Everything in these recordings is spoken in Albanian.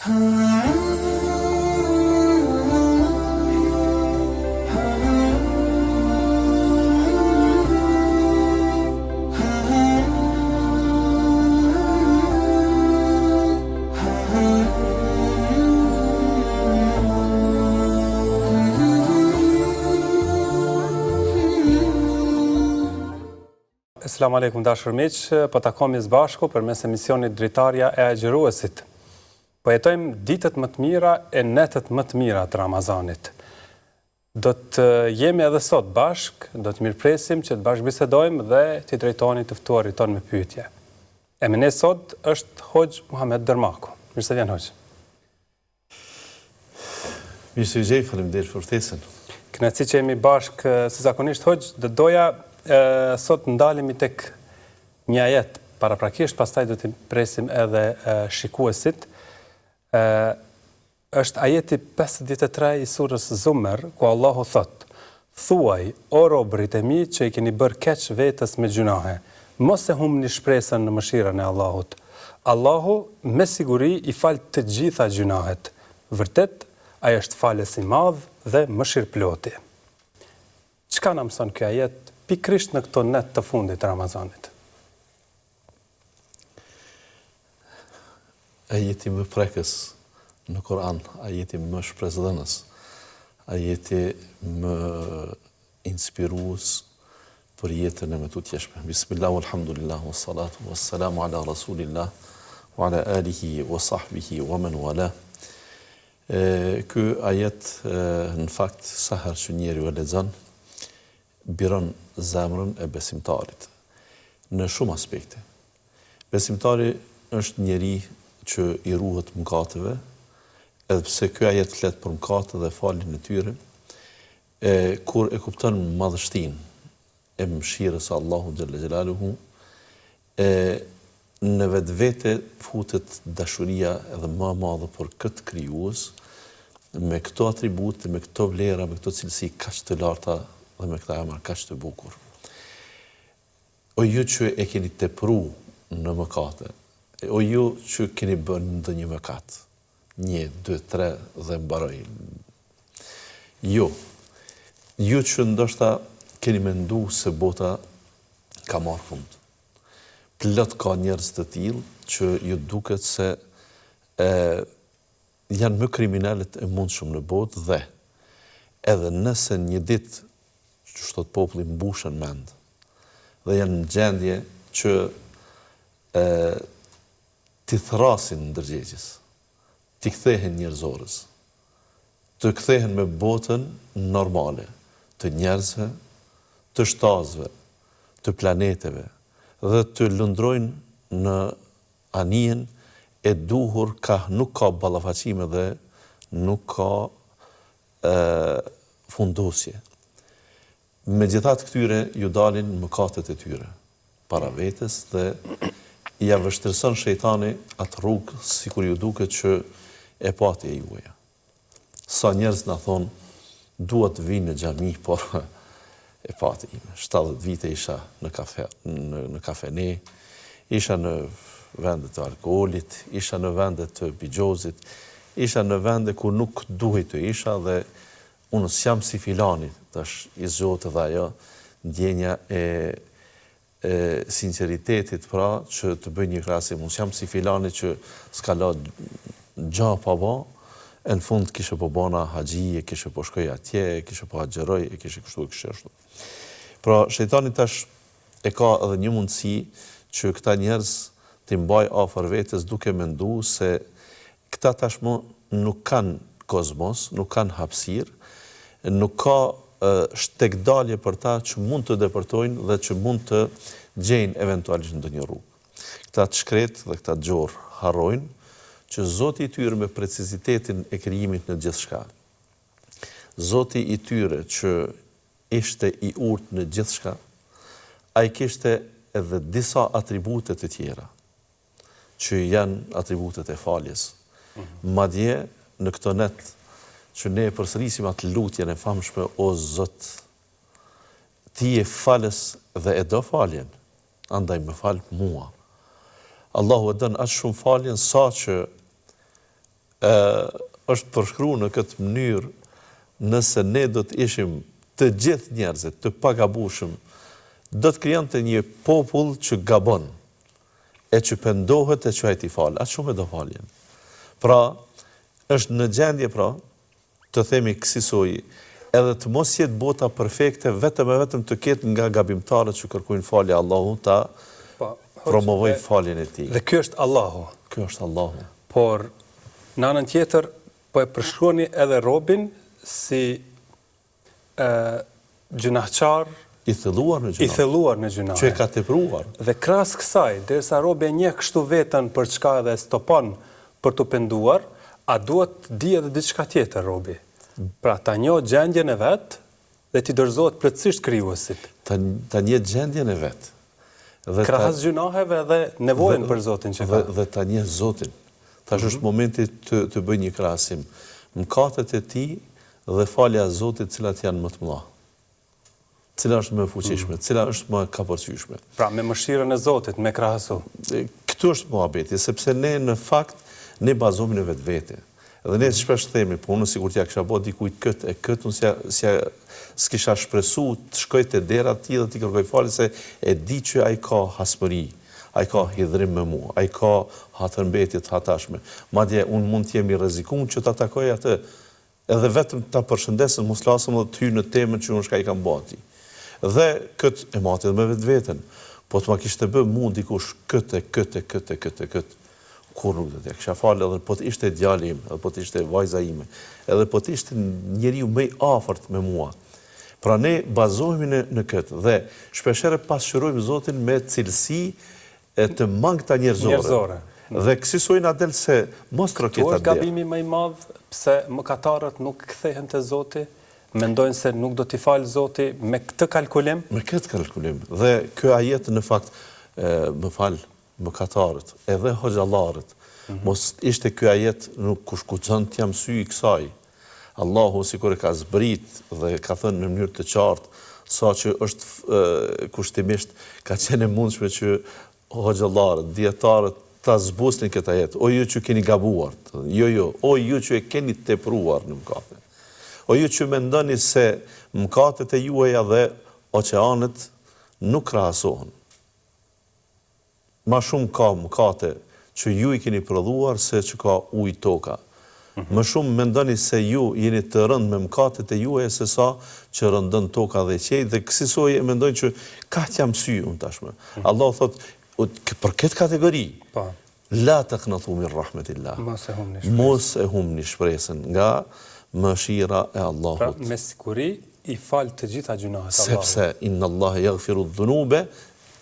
Selamu alaikum dashur miq, po takohemi së bashku përmes emisionit Dritarja e Agjëruesit. Po jetojmë ditët më të mira e netët më të mira të Ramazanit. Do të jemi edhe sot bashk, do të mirëpresim që të bashkëbisedojmë dhe të drejtoheni të ftuarit tonë me pyetje. E me ne sot është Hoxh Muhammed Dermaku. Mirë se vjen Hoxh. Mirë se vjen, faleminderit për ftesën. Kënaqësi që jemi bashkë si zakonisht Hoxh, doja sot ndalemi tek një ajet paraprakisht, pastaj do të presim edhe shikuesit. Është ajeti 53 i surës Zumer, ku Allahu thot: "Thuaj, o robërit e mi që i keni bërë keq vetës me gjunahe, mos e humni shpresën në mëshirën e Allahut. Allahu me siguri i fal të gjitha gjunahet. Vërtet, ai është falës i madh dhe mëshirëploti." Çka na mëson ky ajet pikrisht në këto net të fundit të Ramazanit? Ajeti më prekës në Kur'an, ajeti më shpresdhënës, ajeti më inspirues për jetën e më tutjeshme. Bismillah, alhamdulillah, wassalatu wassalamu ala rasulillah, wa ala alihi wa sahbihi wa man wala. Ky ajet në fakt sa herë që njeriu e lexon, biron zemrën e besimtarit në shumë aspekte. Besimtari është njeri që i ruhet mëkateve, edhe pse ky ajet flet për mëkate dhe faljen e tyre, kur e kupton madhështinë e mëshirës së Allahut xhalla xhelaluhu, në vetvete futet dashuria edhe më e madhe për këtë krijues, me këto atribute, me këto vlera, me këto cilësi kaq të larta dhe me këta emra kaq të bukur. O ju që e keni tepru në mëkate, o ju që keni bërë ndonjë mëkat, 1, 2, 3 dhe mbaroj. Ju që ndoshta keni mendu se bota ka marrë fund. Plot ka njerëz të tillë që ju duket se janë më kriminalët e mundshëm në botë dhe edhe nëse një ditë që shtot populli mbushën mend dhe janë në gjendje që t'i thrasin ndërgjegjes, t'i kthehen njerëzorës, të kthehen me botën normale, të njerëzve, të shtazve, të planeteve, dhe të lundrojnë në anijen e duhur nuk ka ballafaqime dhe nuk ka fundosje. Megjithatë këtyre ju dalin mëkatet e tyre para vetes dhe ja vështirëson shejtani atë rrugë sikur ju duket që e pati e juaja. Sa njerëz na thon dua të vinë në xhami, por e pati ime. 70 vite isha në kafe, në kafene, isha në vende të alkoolit, isha në vende të bigjozit, isha në vende ku nuk duhej të isha dhe unë s'jam si filani, tash i zgjot edhe ajo ndjenja e sinceritetit, pra që të bëj një krahasim. Unë s'jam si filani që s'ka la gja pa ba, e në fund kishe po bona haxhi, kishe po shkoj atje, kishe po haxheroj, kishe kështu e kishe ashtu. Pra shejtani tash e ka edhe një mundësi që këta njerëz t'i mbaj afër vetes duke menduar se këta tashmë nuk kanë kozmos, nuk kanë hapësirë, nuk ka shtekdalje për ta që mund të depërtojnë dhe që mund të gjejnë eventualisht ndonjë rrugë. Këta të shkret dhe këta të gjorë harrojnë që Zoti i tyre me precizitetin e krijimit në gjithçka, Zoti i tyre që ishte i urtë në gjithçka, ai kishte edhe disa atribute të tjera, që janë atributet e faljes. Madje në këto net që ne përsërisim atë lutjen e famshme, o Zot, ti je falës dhe e do faljen, andaj më fal mua. Allahu e don aq shumë faljen sa që është përshkruar në këtë mënyrë, nëse ne do të ishim të gjithë njerëzit të pagabueshëm, do të krijonte një popull që gabon, e që pendohet e që ai t'i falë. Atë shumë e do faljen. Pra, është në gjendje pra, të themi kësaj, edhe të mos jetë bota perfekte, vetëm e vetëm të ketë nga gabimtarët që kërkojnë falje Allahu ta promovoj faljen e tij. Dhe ky është Allahu. Ky është Allahu. Por në anën tjetër po e përshkruani edhe robin si gjunahçar I thelluar në gjunah. Që e ka tepruar. Dhe krahas kësaj, derisa robi e njeh kështu veten për çka edhe stopon për të penduar, a duhet di edhe diçka tjetër robi? Pra ta njoh gjendjen e vet dhe t'i dorëzohet plotësisht krijuesit. Ta njeh gjendjen e vet. Krahas gjunaheve dhe nevojën për Zotin që ka. Dhe ta njeh Zotin. Tash është momenti të bëj një krahasim. Mëkatet e tij dhe falja e Zotit, cilat janë më të mëdha. Cila është më e fuqishme, cila është më e kapërcyeshme. Pra me mëshirën e Zotit, me krahasu. Këtu është muhabeti, sepse ne në fakt ne bazohemi në vetvete. Dhe ne shpesh themi, po unë sikur t'ja kisha bërë dikujt këtë unë s'kisha shpresu të shkoj te dera ti dhe t'i kërkoj falje se e di që ai ka hasmëri, ai ka hidhrim me mua, ai ka hatërmbetje të hatashme. Madje unë mund të jemi rrezikuar që ta takoj atë, edhe vetëm ta përshëndesën, mos lasëm dhe të hyj në temën që unë shka i kam bati. Dhe këtë e mati dhe me vetveten, po të ma kishte bë mu dikush këtë, kur nuk dhe t'ja kisha falë, edhe po të ishte djali im, edhe po të ishte vajza ime, edhe po të ishte njeriu më i afërt me mua. Pra ne bazohemi në këtë dhe shpeshere pasqyrojmë Zotin me cilësi të mangëta njerëzore. Dhe kësaj na del se mos troket atë. Është gabimi më i madh pse mëkatarët nuk kthehen te Zoti, mendojnë se nuk do t'i falë Zoti me këtë kalkulim? Me këtë kalkulim. Dhe ky ajet në fakt më fal mëkatarët, edhe hoxhallarët. Mos ishte ky ajet nuk kushkucon t'jam sy i kësaj. Allahu sikur e ka zbrit dhe ka thënë në mënyrë të qartë, sa që është kushtimisht ka qenë e mundshme që hoxhallarët, dietarët ta zbusnin këtë ajet. O ju që keni gabuar, jo, o ju që e keni tepruar në mëkate. O ju që mendoni se mëkatet e juaja dhe oqeanet nuk krahasohen. Ma shumë ka mëkate që ju i keni prodhuar se që ka ujë toka. Më shumë mendoni se ju jeni të rënd me mëkatet e juaja se sa që rëndën toka dhe qej, dhe kësaj e mendojnë që ka t'jam sy unë tashme. Allah thot, për këtë kategori, la taqnatu min rahmetillah. Mos e humni shpresën nga mëshira e Allahut. Pra, me siguri i fal të gjitha gjunahet Allahut. Sepse inna Allah yaghfiru dhunube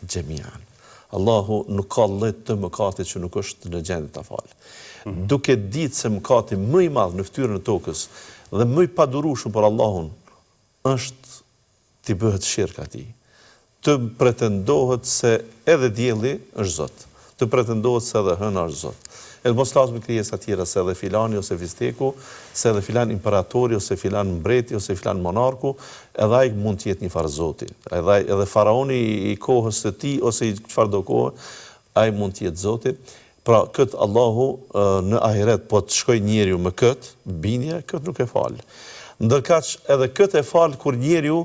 jami'an. Allahu nuk ka lloj të mëkatit që nuk është në gjendje ta falë. Duke ditë se mëkati më i madh në fytyrën e tokës dhe më i padurueshëm për Allahun është t'i bëhet shirk atij. Të pretendohet se edhe dielli është Zot. Të pretendohet se edhe hëna është Zot. Edhe mos lasme krijesa tjera se edhe filani ose fisteku, se edhe filan imperatori ose filan mbreti ose filan monarku, edhe ai mund të jetë një farë Zoti. Edhe faraoni i kohës së tij ose i çfarëdo kohë, ai mund të jetë Zoti. Pra këtë Allahu në ahiret po të shkoj njeriu me këtë bindje, këtë nuk e fal. Ndërkaq edhe këtë e fal kur njeriu,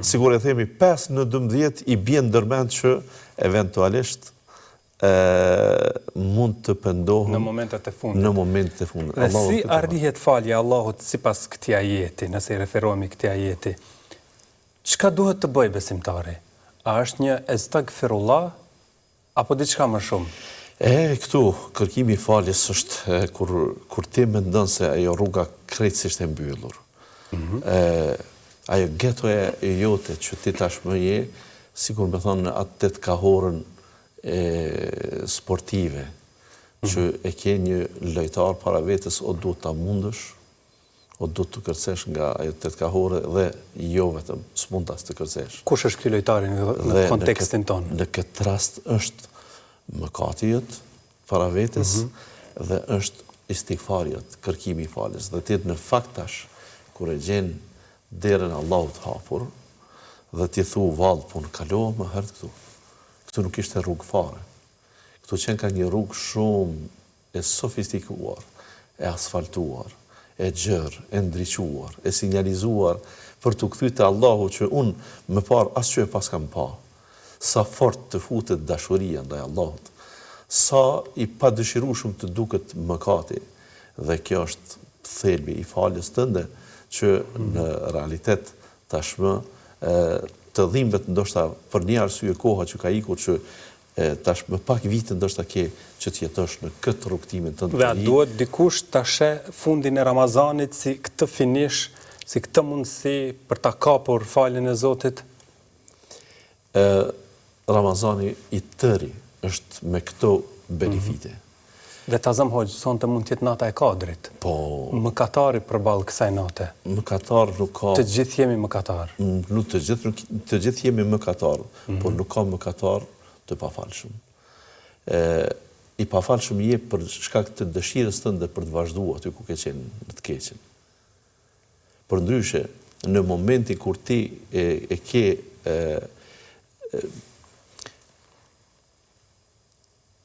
sigur e themi 5 në 12 i bjen ndërmend që eventualisht mund të pendohen në momentet e fundit. Në momentet e fundit. Dhe si arrihet falja Allahut sipas këtij ajeti, nëse i referohemi këtij ajeti? Çka duhet të bëj besimtari? A është një estagfirullah apo diçka më shumë? Këtu kërkimi i faljes është kur ti mendon se ajo rruga krejtësisht e mbyllur. Ajo getoja e jote që ti tashmë je, sikur më thonë atë 8 kahorën sportive, që e ke një lojtar para vetës, o duhet ta mundësh, o duhet të kërcesh nga ajo 8 kahore dhe jo vetëm, s'mund tas të kërcesh. Kush është ky lojtari në kontekstin tonë? Në këtë rast është mëkati jot para vetes dhe është istighfari jot, kërkimi i faljes. Dhe ti në fakt tash kur e gjen derën Allahut hapur dhe ti thu vallë po në kaloha më herët këtu. Këtu nuk ishte rrugë fare. Këtu qenë ka një rrugë shumë e sofistikuar, e asfaltuar, e gjerë, e ndriquar, e sinjalizuar për të kthyr te Allahu që unë më parë asgjë pas kam pa. Sa fort të futet dashuria ndaj Allahut, sa i padëshirueshëm të duket mëkati. Dhe kjo është thelbi i faljes tënde që në realitet tashmë të dhimbet ndoshta për një arsye koha që ka ikur që tash më pak vite ndoshta ke që të jetosh në këtë rrugtimin tënd. Dhe duhet dikush ta sheh fundin e Ramazanit si këtë finish, si këtë mundësi për ta kapur faljen e Zotit? Ramazani i tëri është me këto benefite. Dhe ta zëm hoxh, sonte mund të jetë nata e Kadrit. Po, Mëkatari përballë kësaj nate. mëkatar nuk ka. Të gjithë jemi mëkatar. Nuk të gjithë jemi mëkatar, por nuk ka mëkatar të pafalshëm. I pafalshëm je për shkak të dëshirës tënde për të vazhduar aty ku ke qenë në të keqen. Përndryshe, në momentin kur ti e ke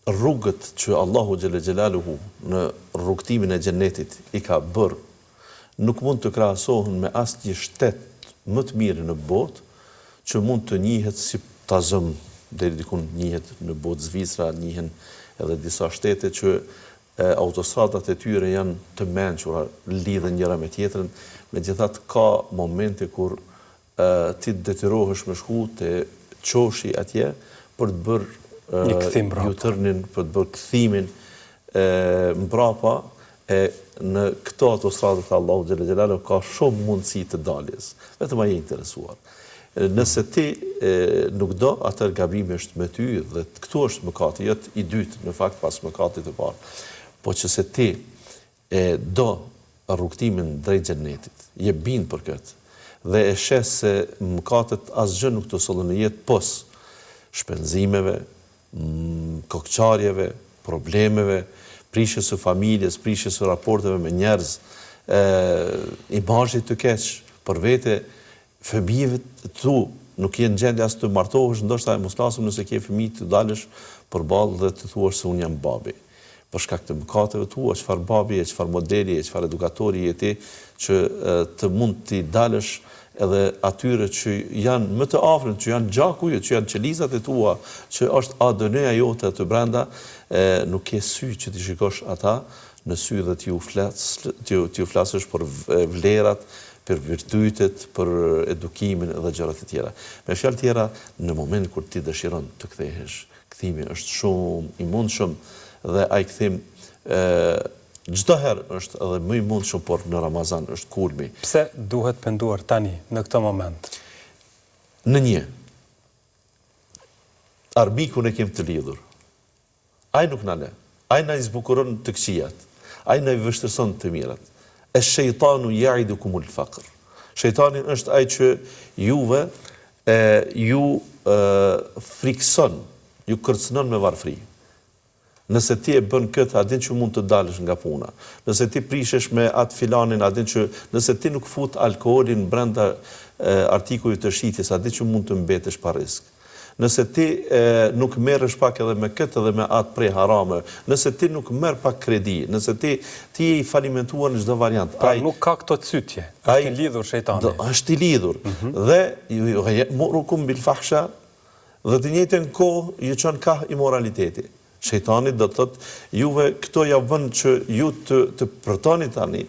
rrugët që Allahu xhelle xhelaluhu në rrugtimin e xhenetit i ka bërë, nuk mund të krahasohen me asnjë shtet më të mirë në botë që mund të njihet si ta zëm deri diku njihet në botë Zvicra, njihen edhe disa shtete që autostradat e tyre janë të mençura, lidhen njëra me tjetrën, megjithatë ka momente kur ti detyrohesh me shku te çoshi atje për të bërë U-turnin, për të bërë kthimin mbrapa, në këto autostradat Allahu xhelle xhelalu ka shumë mundësi të daljes, vetëm ai interesuar. Nëse ti nuk do, atëherë gabimi është me ty dhe këtu është mëkati, jo i dytë, në fakt pas mëkatit të parë. Po që se ti do rrugtimin drejt xhenetit, je bind për këtë dhe e sheh se mëkatet asgjë nuk të sollën në jetë pos shpenzimeve, kokçarjeve, problemeve, prishjes së familjes, prishjes së raporteve me njerëz, imazhit të keq për vete, fëmijëve tu nuk jenë gjendje as të martohesh, ndoshta e mos flasim nëse ke fëmijë të dalësh përballë dhe të thuash se unë jam babi. Për shkak të mëkateve tua, çfarë babi, çfarë modeli, çfarë edukatori je ti që të mund të dalësh edhe atyre që janë më të afërm, që janë gjaku ju, që janë qelizat e tua, që është ADN-ja jote aty brenda, nuk ke sy që ti shikosh ata në sy dhe t'ju flasësh për vlerat, për virtytet, për edukimin dhe gjërat e tjera. Me fjalë tjera, në moment kur ti dëshiron të kthehesh, kthimi është shumë i mundshëm dhe ai kthim çdo herë është edhe më i mundshëm, por në Ramazan është kulmi. Pse duhet penduar tani, në këtë moment? Në një, arbikun e kem të lidhur. Ai nuk na le. Ai na zbukuron të këqijat. Ai na vështirëson të mirat. Ash-shaytanu ya'idukumul faqr. Shejtani është ai që juve ju frikson, ju kërcënon me varfëri. Nëse ti e bën këtë, a din që mund të dalësh nga puna. Nëse ti prishesh me atë filanin, a din që nëse ti nuk fut alkoolin brenda artikujit të shitjes, a din që mund të mbetesh pa risk. Nëse ti nuk merresh pak edhe me këtë edhe me atë prej harame, nëse ti nuk merr pak kredi, nëse ti je i falimentuar në çdo variant. Pra nuk ka këto cytje. Është i lidhur shejtani. Është i lidhur. Dhe murukum bil fahsha dhe të njëjtën kohë ju çon ka immoraliteti. Shejtani do të thotë juve këto ja vën që ju të përtoni tani,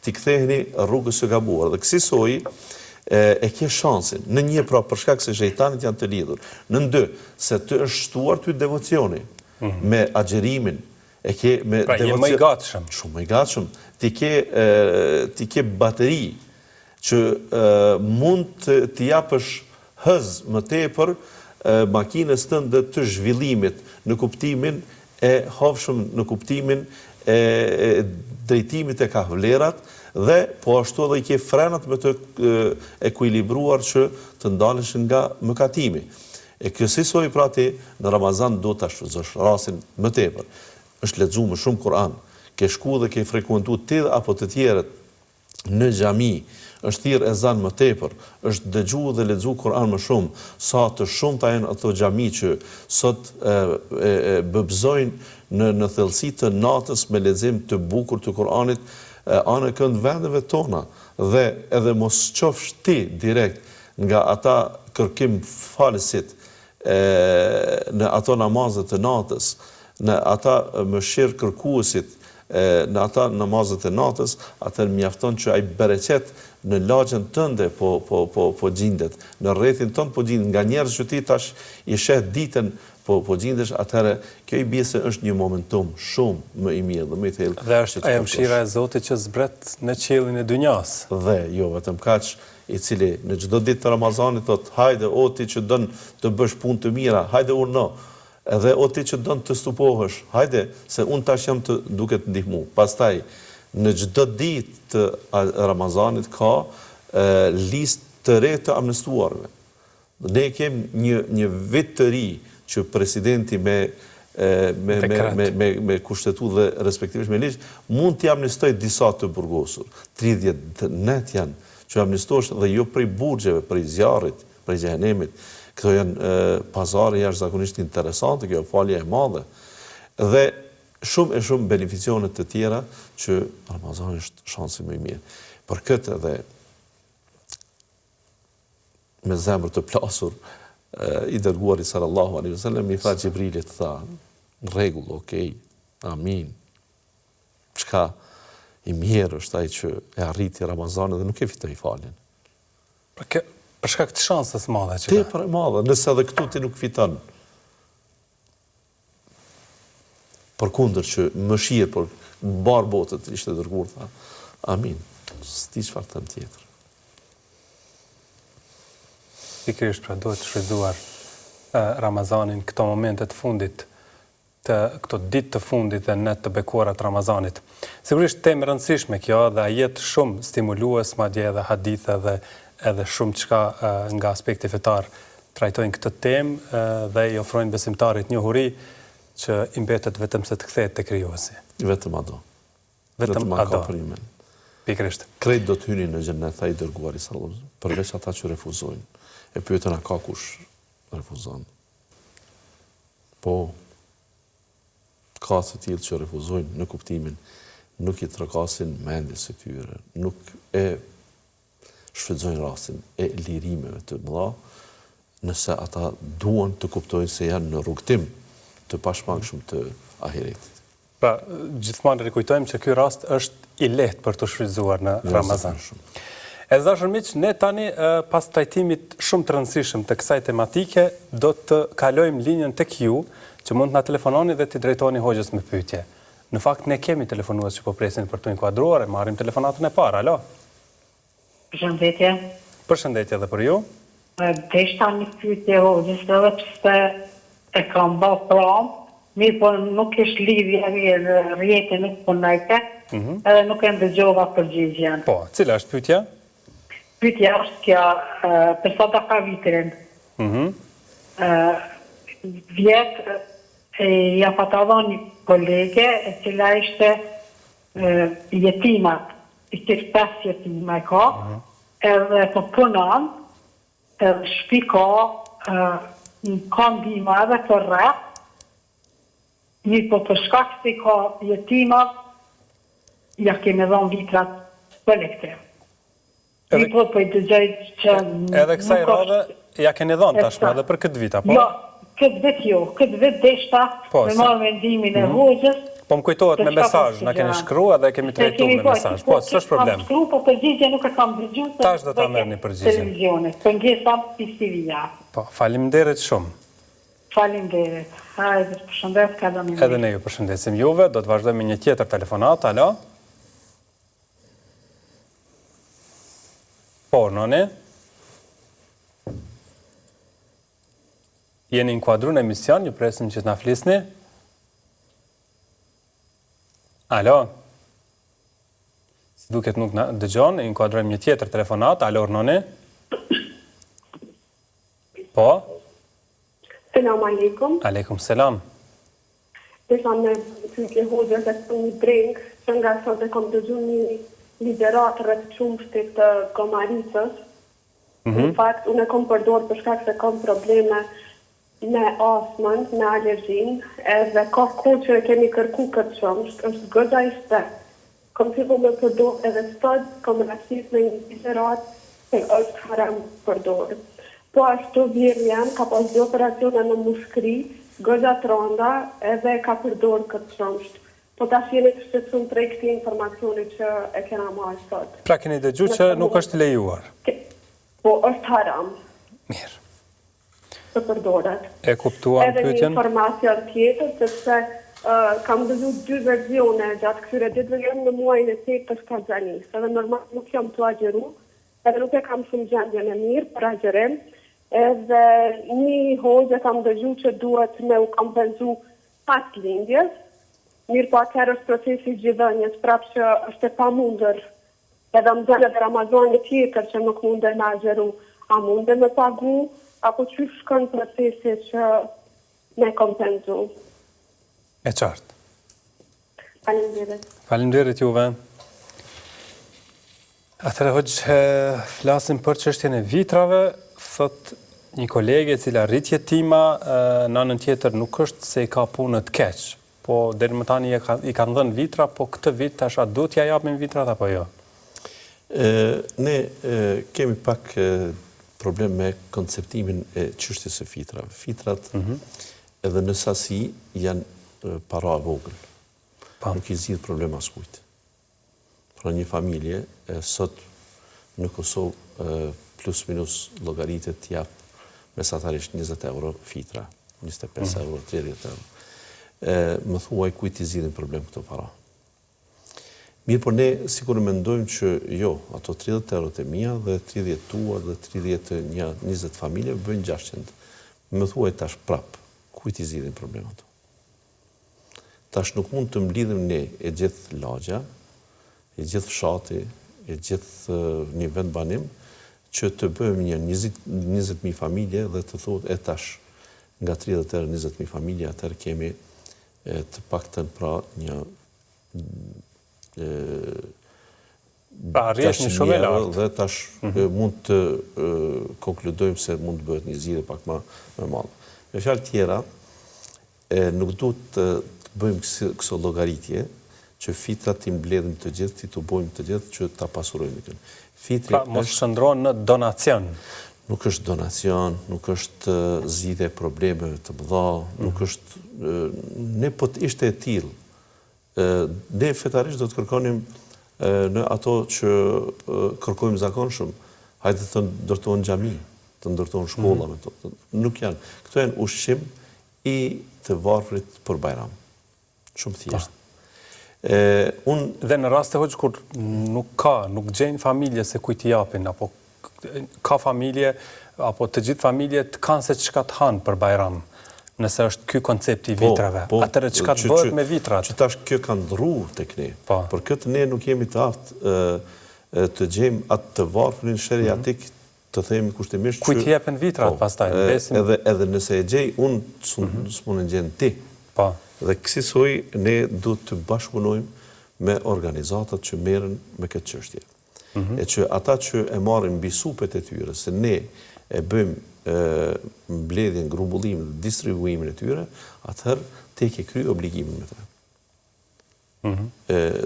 t'i ktheheni rrugës së gabuar. Dhe kësaj e ke shansin. Në një pra për shkak se shejtanit janë të lidhur. Në dy, se të është shtuar ty devocioni me agjerimin, e ke me pra je më i gatshëm. Shumë më i gatshëm. Ti ke bateri që mund të japësh hëz më tepër makinës tënde të zhvillimit në kuptimin e hovshëm, në kuptimin e drejtimit e ka vlerat dhe po ashtu edhe i ke frenat me të ekuilibruar që të ndalesh nga mëkatimi. E kjo sesoj pra ti në Ramazan do ta shfrytëzosh rastin më tepër. Është lexuar më shumë Kur'an, ke shku dhe ke frekuentuar ti apo të tjerët në xhami është thirr ezan më tepër, është dëgju dhe lexu Kur'an më shumë, sa të shumta janë ato xhami që sot bëbëzojnë në thellësi të natës me lexim të bukur të Kur'anit anë kënd vendeve tona, dhe edhe mos qofsh ti direkt nga ata kërkim falësit në ato namazet të natës, në ata mëshirë kërkuesit, në ata namazet e natës, atër mjafton që ai bereqet në lagjen tënde po gjindet, në rrethin tënd po gjindet, nga njerëz që ti tash i sheh ditën po gjindesh, atëherë kjo i bie se është një momentum shumë më i mirë dhe më i thellë. Dhe është ajo mëshira e Zotit që zbret në qiellin e dunjas. Dhe jo vetëm kaq, i cili në çdo ditë të Ramazanit thot, hajde o ti që don të bësh punë të mira, hajde urno. Edhe o ti që don të stupohesh, hajde se unë tash jam të duke të ndihmu. Pastaj në çdo ditë të Ramazanit ka listë të re të amnestuarve. Ne kemi një vit të ri që presidenti me kushtetu dhe respektivisht me ligj mund t'i amnistoj disa të burgosur. 30 net janë që amnistosh dhe jo prej burgjeve, prej zjarrit, prej xhehenemit. Këto janë pazare jashtëzakonisht interesante, kjo falje e madhe. Dhe shumë beneficione të tjera që Ramazani është shansi më i mirë. Për këtë edhe me zemër të plasur, i dërguari sallallahu alaihi wasallam i tha Xhibrilit, tha, në rregull, okej, amin. Çka i mirë është ai që e arriti Ramazanin dhe nuk e fitoi faljen. Për shkak të shansës madhe që tepër e madhe, nëse edhe këtu ti nuk fiton. Përkundër që mëshirë për barë botët ishte dërguar, tha, amin. S'ti çfarë të tjetër. Pikërisht pra duhet të shfrytzuar Ramazanin, këto momentet fundit, këto ditë të fundit dhe net të bekuara të Ramazanit. Sigurisht temë rëndësishme kjo dhe ajet shumë stimulues, madje edhe hadithe dhe edhe shumë çka nga aspekti fetar trajtojnë këtë temë dhe i ofrojnë besimtarit njohuri që i mbetet vetëm se të kthehet te Krijuesi. Vetëm ado. Vetëm ado. Pikërisht. Krejt do të hynin në xhenet, tha i dërguari sallallahu alaihi wasallam, përveç ata që refuzojnë. E pyetën a ka kush refuzon. Po, ka të tillë që refuzojnë në kuptimin, nuk i trokasin mendjes së tyre, nuk e shfrytëzojnë rastin e lirimeve të mëdha, nëse ata duan të kuptojnë se janë në rrugtim të pashmangshëm të ahiretit. Pra, gjithmonë rikujtojmë që ky rast është i lehtë për të shfrytëzuar në Ramazan. E dashur miq, ne tani pas trajtimit shumë të rëndësishëm të kësaj tematike, do të kalojmë linjën tek ju, që mund të na telefononi dhe t'i drejtoni hoxhës me pyetje. Në fakt ne kemi telefonues që po presin për të inkuadruar, e marrim telefonatën e parë. Alo. Përshëndetje. Përshëndetje edhe për ju. Deshta një pyetje hoxhës, edhe pse e kam bërë pram, mirë po nuk është lidhja mirë, rrjeti nuk punojte, edhe nuk e ndëgjova përgjigjen. Po, cila është pyetja? Pyetja është kjo, për sadaka vitrin. Vjetë ja patavon një kolege e cila ishte jetimat, ishte 5 jetima e ka, edhe po punon, edhe shpi ka ndihma edhe për rreth, një po për shkak se ka jetimat, ja kemi dhënë vitrat kolektiv. Një po i dëgjoj që edhe kësaj radhe ja keni dhënë tashmë edhe për këtë vit, apo? Jo, këtë vit jo, këtë vit deshta me marrë vendimin e hoxhës. Po më kujtohet me mesazh, na keni shkruar dhe kemi trajtuar me mesazh. Po, s'është problem. Po përgjigje nuk e kam dëgjuar. Tash do ta merrni përgjigjen. Televizionit, pëngesa pisivia. Po, faleminderit shumë. Faleminderit. Hajde, përshëndet, kaloni. Edhe ne ju përshëndesim juve, do të vazhdojmë me një tjetër telefonat. Alo. Po, noni. Jeni inkuadru në emision, ju presim që të na flisni. Alo. Si duket nuk na dëgjon, inkuadrojmë një tjetër telefonat. Alo, noni. Po. Selam aleikum. Aleikum selam. Desha në pyetje hoxhës e një drejk, që nga sot e kom dëgju një ligjërat rreth çumshtit të gomaricës. Në fakt, unë e kom përdor për shkak se kom probleme me astmën, me alergjin, edhe ka kohë që e kemi kërku këtë çumsht, është goxha i shpejtë. Kom fillu me përdor edhe sot, kom rastis me një ligjërat se është haram përdor. Po ashtu vjerë jam, ka pas 2 operacione në mushkri, goxha të rënda, edhe ka përdor këtë çumsht. Po tash jeni të shqetësuar prej këtij informacioni që e kena marrë sot. Pra keni dëgjuar që nuk është lejuar. Po është haram. Mirë. Të përdoret. E kuptuam pyetjen. Edhe një informacion tjetër, sepse kam dëgjuar 2 versione gjatë këtyre ditëve, jam në muajin e 8 të shkallxanisë. Edhe normal nuk jam të agjeru, edhe nuk e kam shumë gjendjen e mirë për agjerim. Edhe një hoxhe kam dëgjuar që duhet me u kompenzu pas lindjes. Mirë po atëherë është procesi gjithënjes, prapë që është e pamundër. Edhe më dëllë dhe Ramazani tjetër që nuk munde me agjeru. A munde me pagu, apo që shkon procesi që me kompenzu. E qartë. Faleminderit. Faleminderit juve. Atëherë hoxh, flasim për çështjen e vitrave, thot një kolege e cila rritje tima në anën tjetër nuk është se i ka punë të keq, po deri më tani i kanë dhënë vitra, po këtë vit tash a duhet t'ia japim vitrat apo jo? Ne kemi pak problem me konceptimin e çështjes së fitrave. Fitrat edhe në sasi janë para vogël. Nuk i zgjidh problem askujt. Pra një familje sot në Kosovë plus minus llogaritet t'jap mesatarisht 20 euro fitra, 25 euro, 30 euro. Më thuaj kujt i zgjidhin problem këto para. Mirë, por ne sikur mendojmë që jo, ato 30 euro të mia dhe 30 tua dhe 30 20 familje bëjnë 600. Më thuaj tash prap, kujt i zgjidhin problem ato? Tash nuk mund të mblidhim ne e gjithë lagja, e gjithë fshati, e gjithë një vend banim, që të bëjmë një 20.000 familje dhe të thuhet e tash nga 30 euro 20.000 familje, atëherë kemi të paktën pra një rrjetë një shumë e lartë. Dhe tash mund të konkludojmë se mund të bëhet një zgjidhje pak më e madhe. Me fjalë tjera, nuk duhet të bëjmë këso llogaritje që fitrat t'i mbledhim të gjithë, t'i të bojmë të gjithë që ta pasurojmë kënë. Pra mos shndrohen në donacion. Nuk është donacion, nuk është zgjidhje problemeve të mëdha, nuk është ne po të ishte e tillë. Ne fetarisht do të kërkonim në ato që kërkojmë zakonshëm, hajde të ndërtojnë xhami, të ndërtojnë shkolla me to. Nuk janë. Këto janë ushqim i të varfrit për Bajram. Shumë thjesht. Dhe në rast të hoxh kur nuk gjejnë familje se kujt i japin, apo ka familje, apo të gjithë familjet kanë se çka të hanë për Bajram. Nëse është ky koncepti i vitrave, atëherë çka të bëhet me vitrat? Që tash kjo ka ndrruar tek ne. Por këtë ne nuk jemi të aftë të gjejmë atë të varfrin sheriatik, të themi kushtimisht që kujt i jepen vitrat pastaj, besim. Edhe nëse e gjej unë s'mund të gjen ti. Dhe kësaj ne duhet të bashkëpunojmë me organizatat që merren me këtë çështje. E që ata që e marrin mbi supet e tyre, se ne e bëjmë mbledhjen, grumbullimin, distribuimin e tyre, atëherë te ke kry obligimin me të.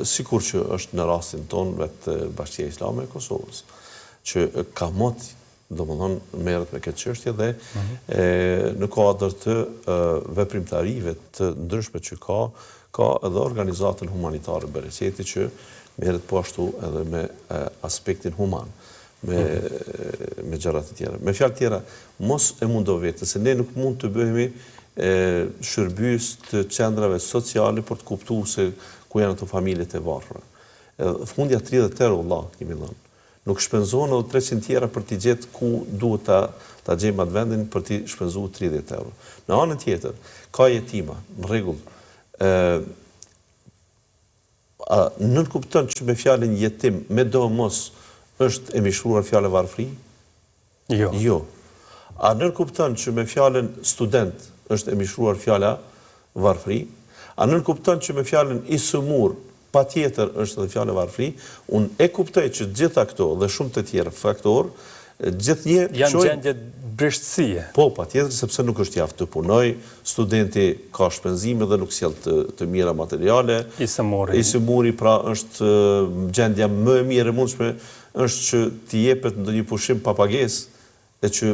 Sikur që është në rastin ton vetë Bashkia Islame e Kosovës, që ka moti, domethënë merret me këtë çështje dhe në kuadër të veprimtarive të ndryshme që ka edhe organizatën humanitare Bereqeti që merret po ashtu edhe me aspektin human. Me gjërat e tjera. Me fjalë tjera, mos e mundo vetë, se ne nuk mund të bëhemi shërbys të qendrave sociale për të kuptuar se ku janë ato familjet e varfra. Fundja 30 euro, Allah, kemi dhënë. Nuk shpenzohen edhe 300 tjera për t'i gjetë ku duhet ta gjejmë atë vendin për t'i shpenzuar 30 euro. Në anën tjetër, ka jetima, në rregull. Nuk kupton që me fjalën jetim, me do mos është e mishruar fjala varfri? Jo. A nën kupton që me fjalën student është e mishruar fjala varfri? A nën kupton që me fjalën i sëmur patjetër është edhe fjala varfëri, unë e kuptoj që gjitha këto dhe shumë të tjerë faktorë gjithnjë janë gjendje brishtësie. Po, patjetër, sepse nuk është javë të punoj, studenti ka shpenzime dhe nuk sjell të mira materiale. Isëmuri pra është gjendja më e mirë e mundshme është që t'i jepet ndonjë pushim pa pagesë, e që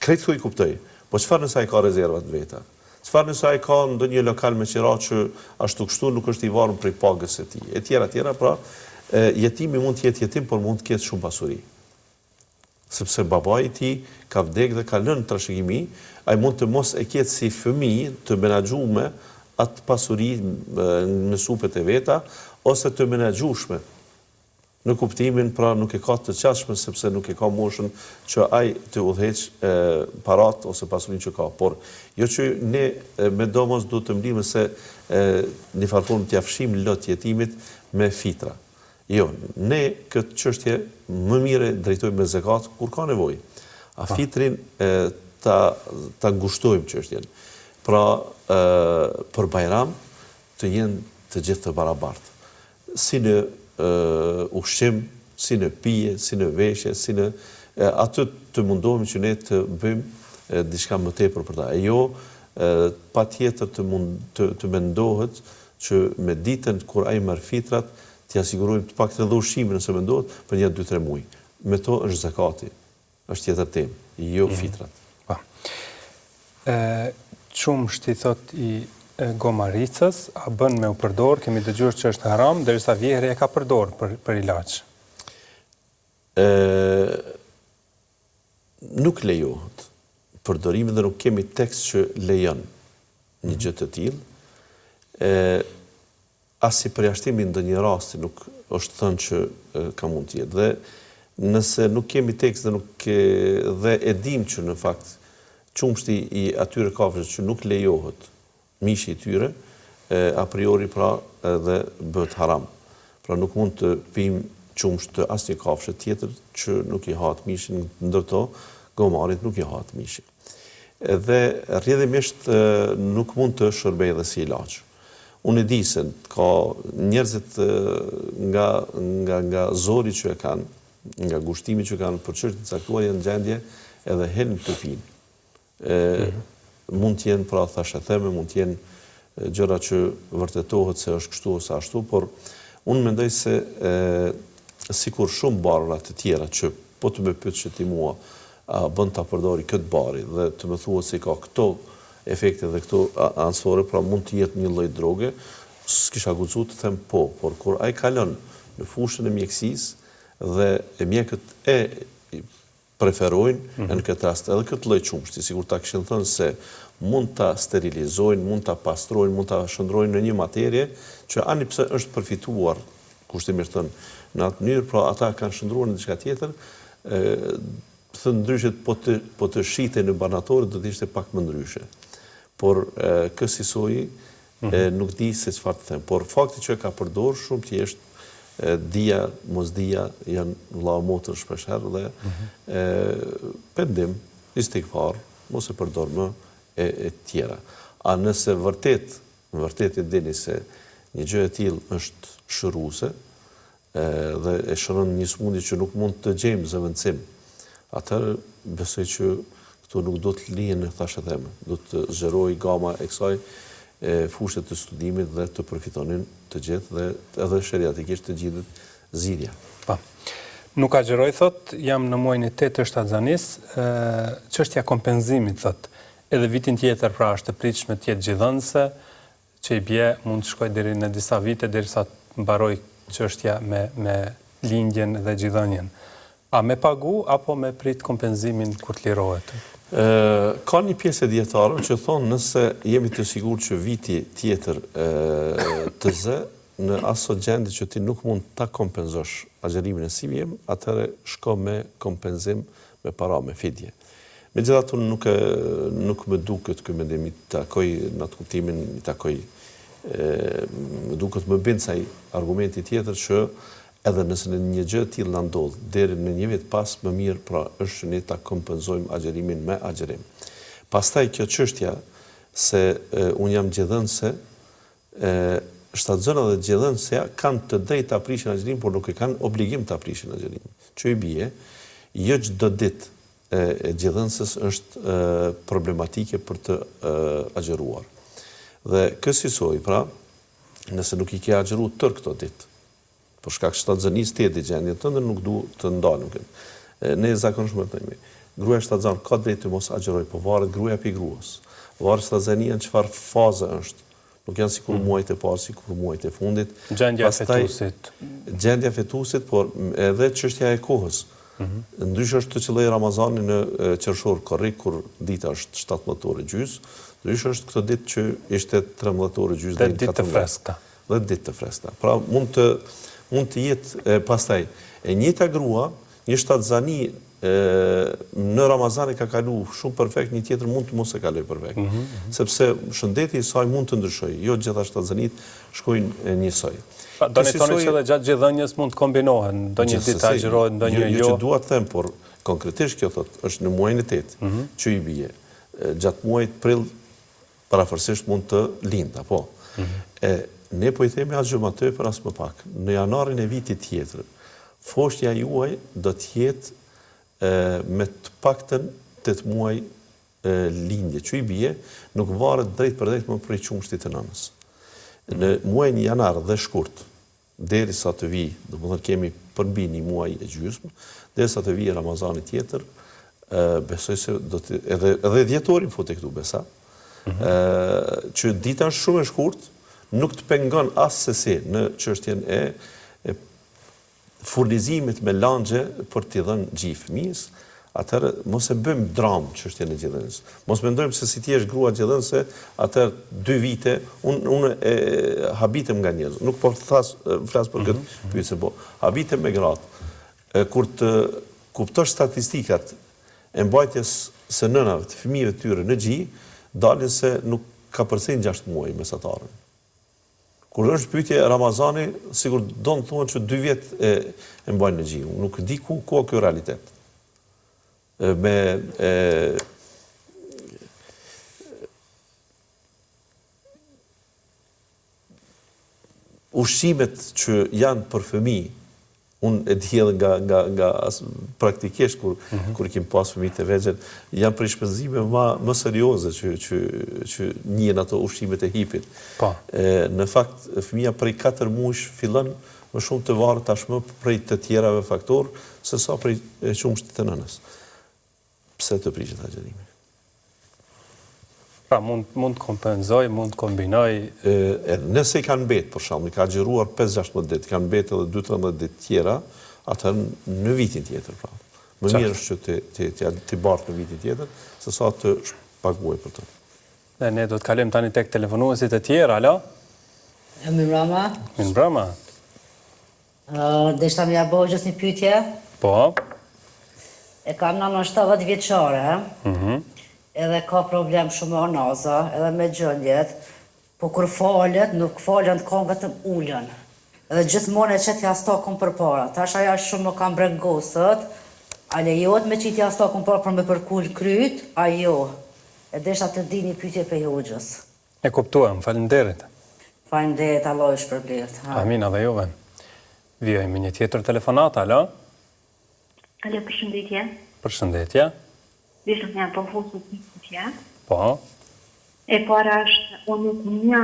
krejt këtu i kuptoj. Po çfarë nëse ai ka rezervat veta? Çfarë nëse ai ka ndonjë lokal me qira që ashtu kështu nuk është i varur prej pagës së tij. Etjera, pra jetimi mund të jetë jetim, por mund të ketë shumë pasuri. Sepse babai i tij ka vdekë dhe ka lënë trashëgimi, ai mund të mos e ketë si fëmijë të menaxhuar atë pasuri në supet e veta ose të menaxhueshme. Në kuptimin pra nuk e ka të qashme sepse nuk e ka moshën që ai të udhëheq parat ose pasurinë që ka. Por jo që ne me domos do të mbledhim se në farformë t'ia fshim lot jetimit me fitra. Jo, ne këtë çështje më mire drejtojmë me zekat kur ka nevojë. A fitrin ta ngushtojmë çështjen. Pra për Bajram të jenë të gjithë të barabartë. Si në ushqim, si në pije, si në veshje, si në aty të mundohemi që ne të bëjmë diçka më tepër për ta. E jo patjetër të mendohet që me ditën kur ai merr fitrat t'i sigurojmë të paktën edhe ushqimin nëse mendohet për një 2-3 muaj. Me to është zakati. Është tjetër temë, jo fitrat. Po. Qumshti thot i gomaricës, a bën me u përdor, kemi dëgjuar që është haram, derisa vjehri e ka përdor për ilaç. Nuk lejohet përdorimi dhe nuk kemi tekst që lejon një gjë të tillë. As si përjashtimi në ndonjë rasti nuk është thënë që ka mund të jetë. Dhe nëse nuk kemi tekst dhe e dim që në fakt qumshti i atyre kafshëve që nuk lejohet mishi i tyre, a priori pra edhe bëhet haram. Pra nuk mund të pim qumsht të asnjë kafshë tjetër që nuk i hat mishin, ndërto gomarit nuk i hat mishin. Dhe rrjedhimisht nuk mund të shërbejë edhe si ilaç. Unë e di se ka njerëzit nga zori që e kanë, nga gushtimi që kanë për çështje të caktuara janë gjendje edhe helm të pinë. Mund të jenë pra thashë theme, mund të jenë gjëra që vërtetohet se është kështu ose ashtu, por unë mendoj se sikur shumë barra të tjera që po të më pyet që ti mua bën ta përdori këtë bari dhe të më thuat se ka këto efekte dhe këto ansore, pra mund të jetë një lloj droge, s'kisha guxuar të them po, por kur ai kalon në fushën e mjekësisë dhe mjekët e preferojnë në këtë rast edhe këtë lloj qumshti, sikur ta kishin thënë se mund ta sterilizojnë, mund ta pastrojnë, mund ta shndrojnë në një materie që ani pse është përfituar, kushtimisht thënë, në atë mënyrë, pra ata kanë shndruar në diçka tjetër, thënë ndryshe po të shite në banatorë do të ishte pak më ndryshe. Por kësi soji nuk di se çfarë të them. Por fakti që e ka përdor shumë thjesht dia, mos dia janë vëlla motër shpeshherë dhe pendim, istighfar, mos e përdor më e tjera. A nëse vërtet e dini se një gjë e tillë është shëruese dhe e shëron një smundje që nuk mund të gjejmë zëvendësim, atëherë besoj që këtu nuk do të lihen në thashë theme, do të zgjerojë gama e kësaj fushë të studimit dhe të përfitonin të gjithë dhe edhe sheriatikisht të gjithët zgjidhja. Po. Nuk agjeroj, thot, jam në muajin e 8 të shtatzanis, çështja kompenzimit, thot, edhe vitin tjetër pra është e pritshme të jetë gjithënëse, që i bie mund të shkojë deri në disa vite derisa të mbaroj çështja me lindjen dhe gjithënjen. A me pagu apo me prit kompenzimin kur të lirohet? Ka një pjesë e dietarëve që thonë nëse jemi të sigurt që viti tjetër të zë, në aso gjendje që ti nuk mund ta kompenzosh agjerimin e si vjem, atëherë shko me kompenzim me para, me fidje. Megjithatë nuk më duket ky mendim i takoj në atë kuptimin i takoj më duket më bind sa argumenti tjetër që edhe nëse në një gjë tillë na ndodh deri në një vit pas, më mirë pra është ne ta kompenzojmë agjerimin me agjerim. Pastaj kjo çështja se un jam gjithënse shtatzëna dhe zgjedhënësja kanë të drejtë të aprishin agjërimin, por nuk e kanë obligim të aprishin agjërimin. Që i bie, jo çdo ditë e zgjedhënësës është problematike për të agjëruar. Dhe kësaj, pra, nëse nuk i ke agjëruar tërë këto ditë, për shkak shtatzënisë të gjendjen tënde nuk duhet të ndalën. Ne zakonisht më themi, gruaja shtatzan ka drejtë të mos agjërojë, po varet gruaja pe gruas. Varet shtatzania në çfarë faze është. Nuk janë sikur muajt e parë, sikur muajt e fundit. Gjendja fetusit. Gjendja fetusit, por edhe çështja e kohës. Ndryshe është të qëlloj Ramazani në qershor korrik, kur dita është 17 orë gjys, ndryshe është këtë ditë që ishte 13 orë gjys dhe ditë të freskëta. Dhe ditë të freskëta. Pra mund të jetë pastaj e njëjta grua, një shtatzani në Ramazan ka kalu shumë perfekt, një tjetër mund të mos e kaloj perfekt. Sepse shëndeti i saj mund të ndryshojë, jo gjitha shtatzanit shkojnë njësoj. Do një thoni që dhe gjatë gjithënjës mund të kombinohen, do një ditë agjërohet, do një jo. Jo që dua të them, por konkretisht kjo thot, është në muajin e 8 që i bie. Gjatë muajit prill parafërsisht mund të lind, apo. Ne po i themi as xhumatoj për as më pak. Në janarin e vitit tjetër, foshja juaj do të jetë me të paktën 8 muaj lindje, që i bie, nuk varet drejt për drejt më prej qumshtit të nënës. Në muajin janar dhe shkurt, derisa të vi, domethënë kemi përmbi një muaj e gjysmë, derisa të vi Ramazani tjetër, besoj se do të edhe dhjetorin fote këtu besa, që dita është shumë e shkurt, nuk të pengon as sesi në çështjen e furnizimit me langje për t'i dhënë gjih fëmijës, atëherë mos e bëjmë dramë çështjen e zgjedhënies. Mos mendojmë se si ti je grua zgjedhënëse, atëherë 2 vite unë habitem nga njerëz. Nuk po flas për këtë pyetje, po habitem me gratë. Kur të kuptosh statistikat e mbajtjes së nënave të fëmijëve të tyre në gjih, dalin se nuk ka përcjell 6 muaj mesatarën. Kur është pyetje Ramazani, sigur do të thonë që 2 vjet e mbajnë në gjih. Nuk di ku ka kjo realitet. Ushqimet që janë për fëmijë, unë e di edhe nga praktikisht kur kim pas fëmijë të vegjël, janë për shpenzime më serioze që njihen ato ushqimet e hipit. Në fakt, fëmija prej 4 muaj fillon më shumë të varet tashmë prej të tjerave faktor, se sa prej qumshtit të nënës. Pse të prishet agjërimi? Pra, mund të kompenzoj, mund të kombinoj. Nëse i kanë mbet, për shembull, i ka agjëruar 5-16 ditë, kanë mbet edhe 2-13 ditë tjera, atëherë në vitin tjetër, pra. Më mirë është që të bartë në vitin tjetër, se sa të paguaj për të. Dhe ne do të kalojmë tani tek telefonuesit e tjerë, alo? Mirëmbrëma. Mirëmbrëma. Deshta më ja bëj gjithë një pyetje. Po. E kam nënën 70 vjeçare. Edhe ka problem shumë me anaza, edhe me gjendjet, po kur falet, nuk falen të kam vetëm ullën. Edhe gjithmonë e qëtë jastakun për para. Tash aja shumë më kam brengosët, a lejohet me qëtë jastakun për me përkull kryt, a jo. E desha të di një pyetje për hoxhës. E kuptuam, faleminderit. Faleminderit, Allah ju shpërblet. Amina dhe juve. Vjojmë një tjetër telefonat, alo? Alo, përshëndetje. Përshëndetje. Vishëm një po fosë të një pyetje. Po. E para është, unë nuk një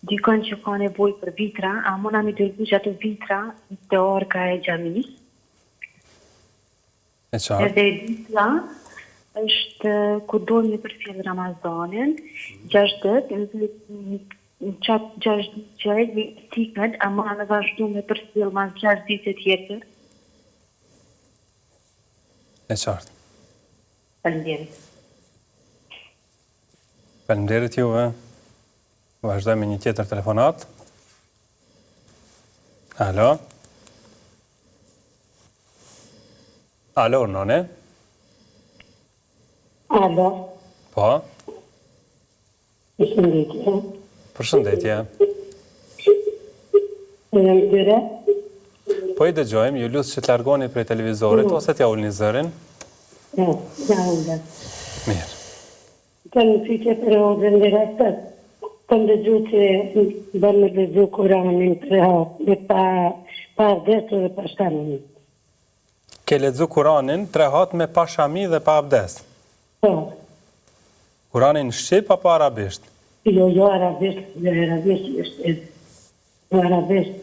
dikon që ka nevojë për vitra, a mona mi dërgu që ato vitra të orka e xhamisë. E qartë. Edhe vitra është ku dojmë për fjellë Ramazanin, 6 ditë, në qatë 6 ditë, tikët, a mona me vazhdu me për fjellë mas 6 ditë tjetër. E qartë. Faleminderit. Faleminderit juve. Vazhdojmë një tjetër telefonat. Alo? Alo, none? Alo. Po? Përshëndetje. Përshëndetje. Jam dyre. Po i dëgjojmë, ju lutë që të largoni prej televizorit, ose t'ja ullni zërin. Ja, ullë. Mirë. Të në pyetje për odhën direktër. Kam dëgju që bërë me dëgju Kuranin 3 hapë, dhe pa abdes dhe pa shami. Ke lexu Kuranin 3 hatë me pa shami dhe pa abdes. Po, Kuranin shqip apo arabisht? jo, arabisht është arabisht.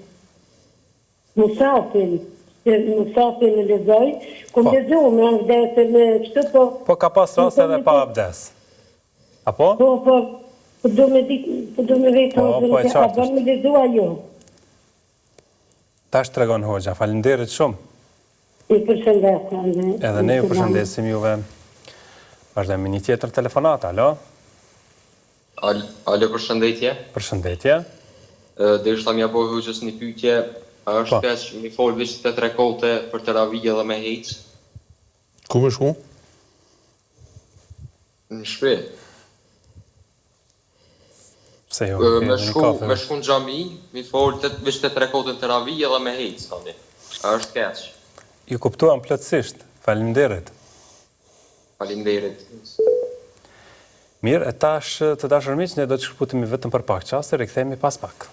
Musafin e lezoj, ku Po. lezoj me abdes me kështu, po... Po ka pas rast edhe pa abdes. Apo? Po do me vetë Po, e a qartë bërë me lezua jo. Tash tregon hoxha, faleminderit shumë. I përshëndesim. Edhe ne ju përshëndesim juve. Vazhdojmë një tjetër telefonat, alo? Alo, përshëndetje. Përshëndetje. Dhe ishta mja bojë hëgjës një pytje, a është Po. keq mi folë vishë të 3 kote për teravije dhe me hejtë? Ku më shku? Në shprej. Se jo, Me shku në gjami, mi folë vishë të 3 kote në teravije dhe me hejtë, thoni. A është keq? Ju kuptuam plotësisht. Faleminderit. Faleminderit. Mirë, e tash të dashur miq, ne do të shkëputemi vetëm për pak çaste, rikthehemi pas pak.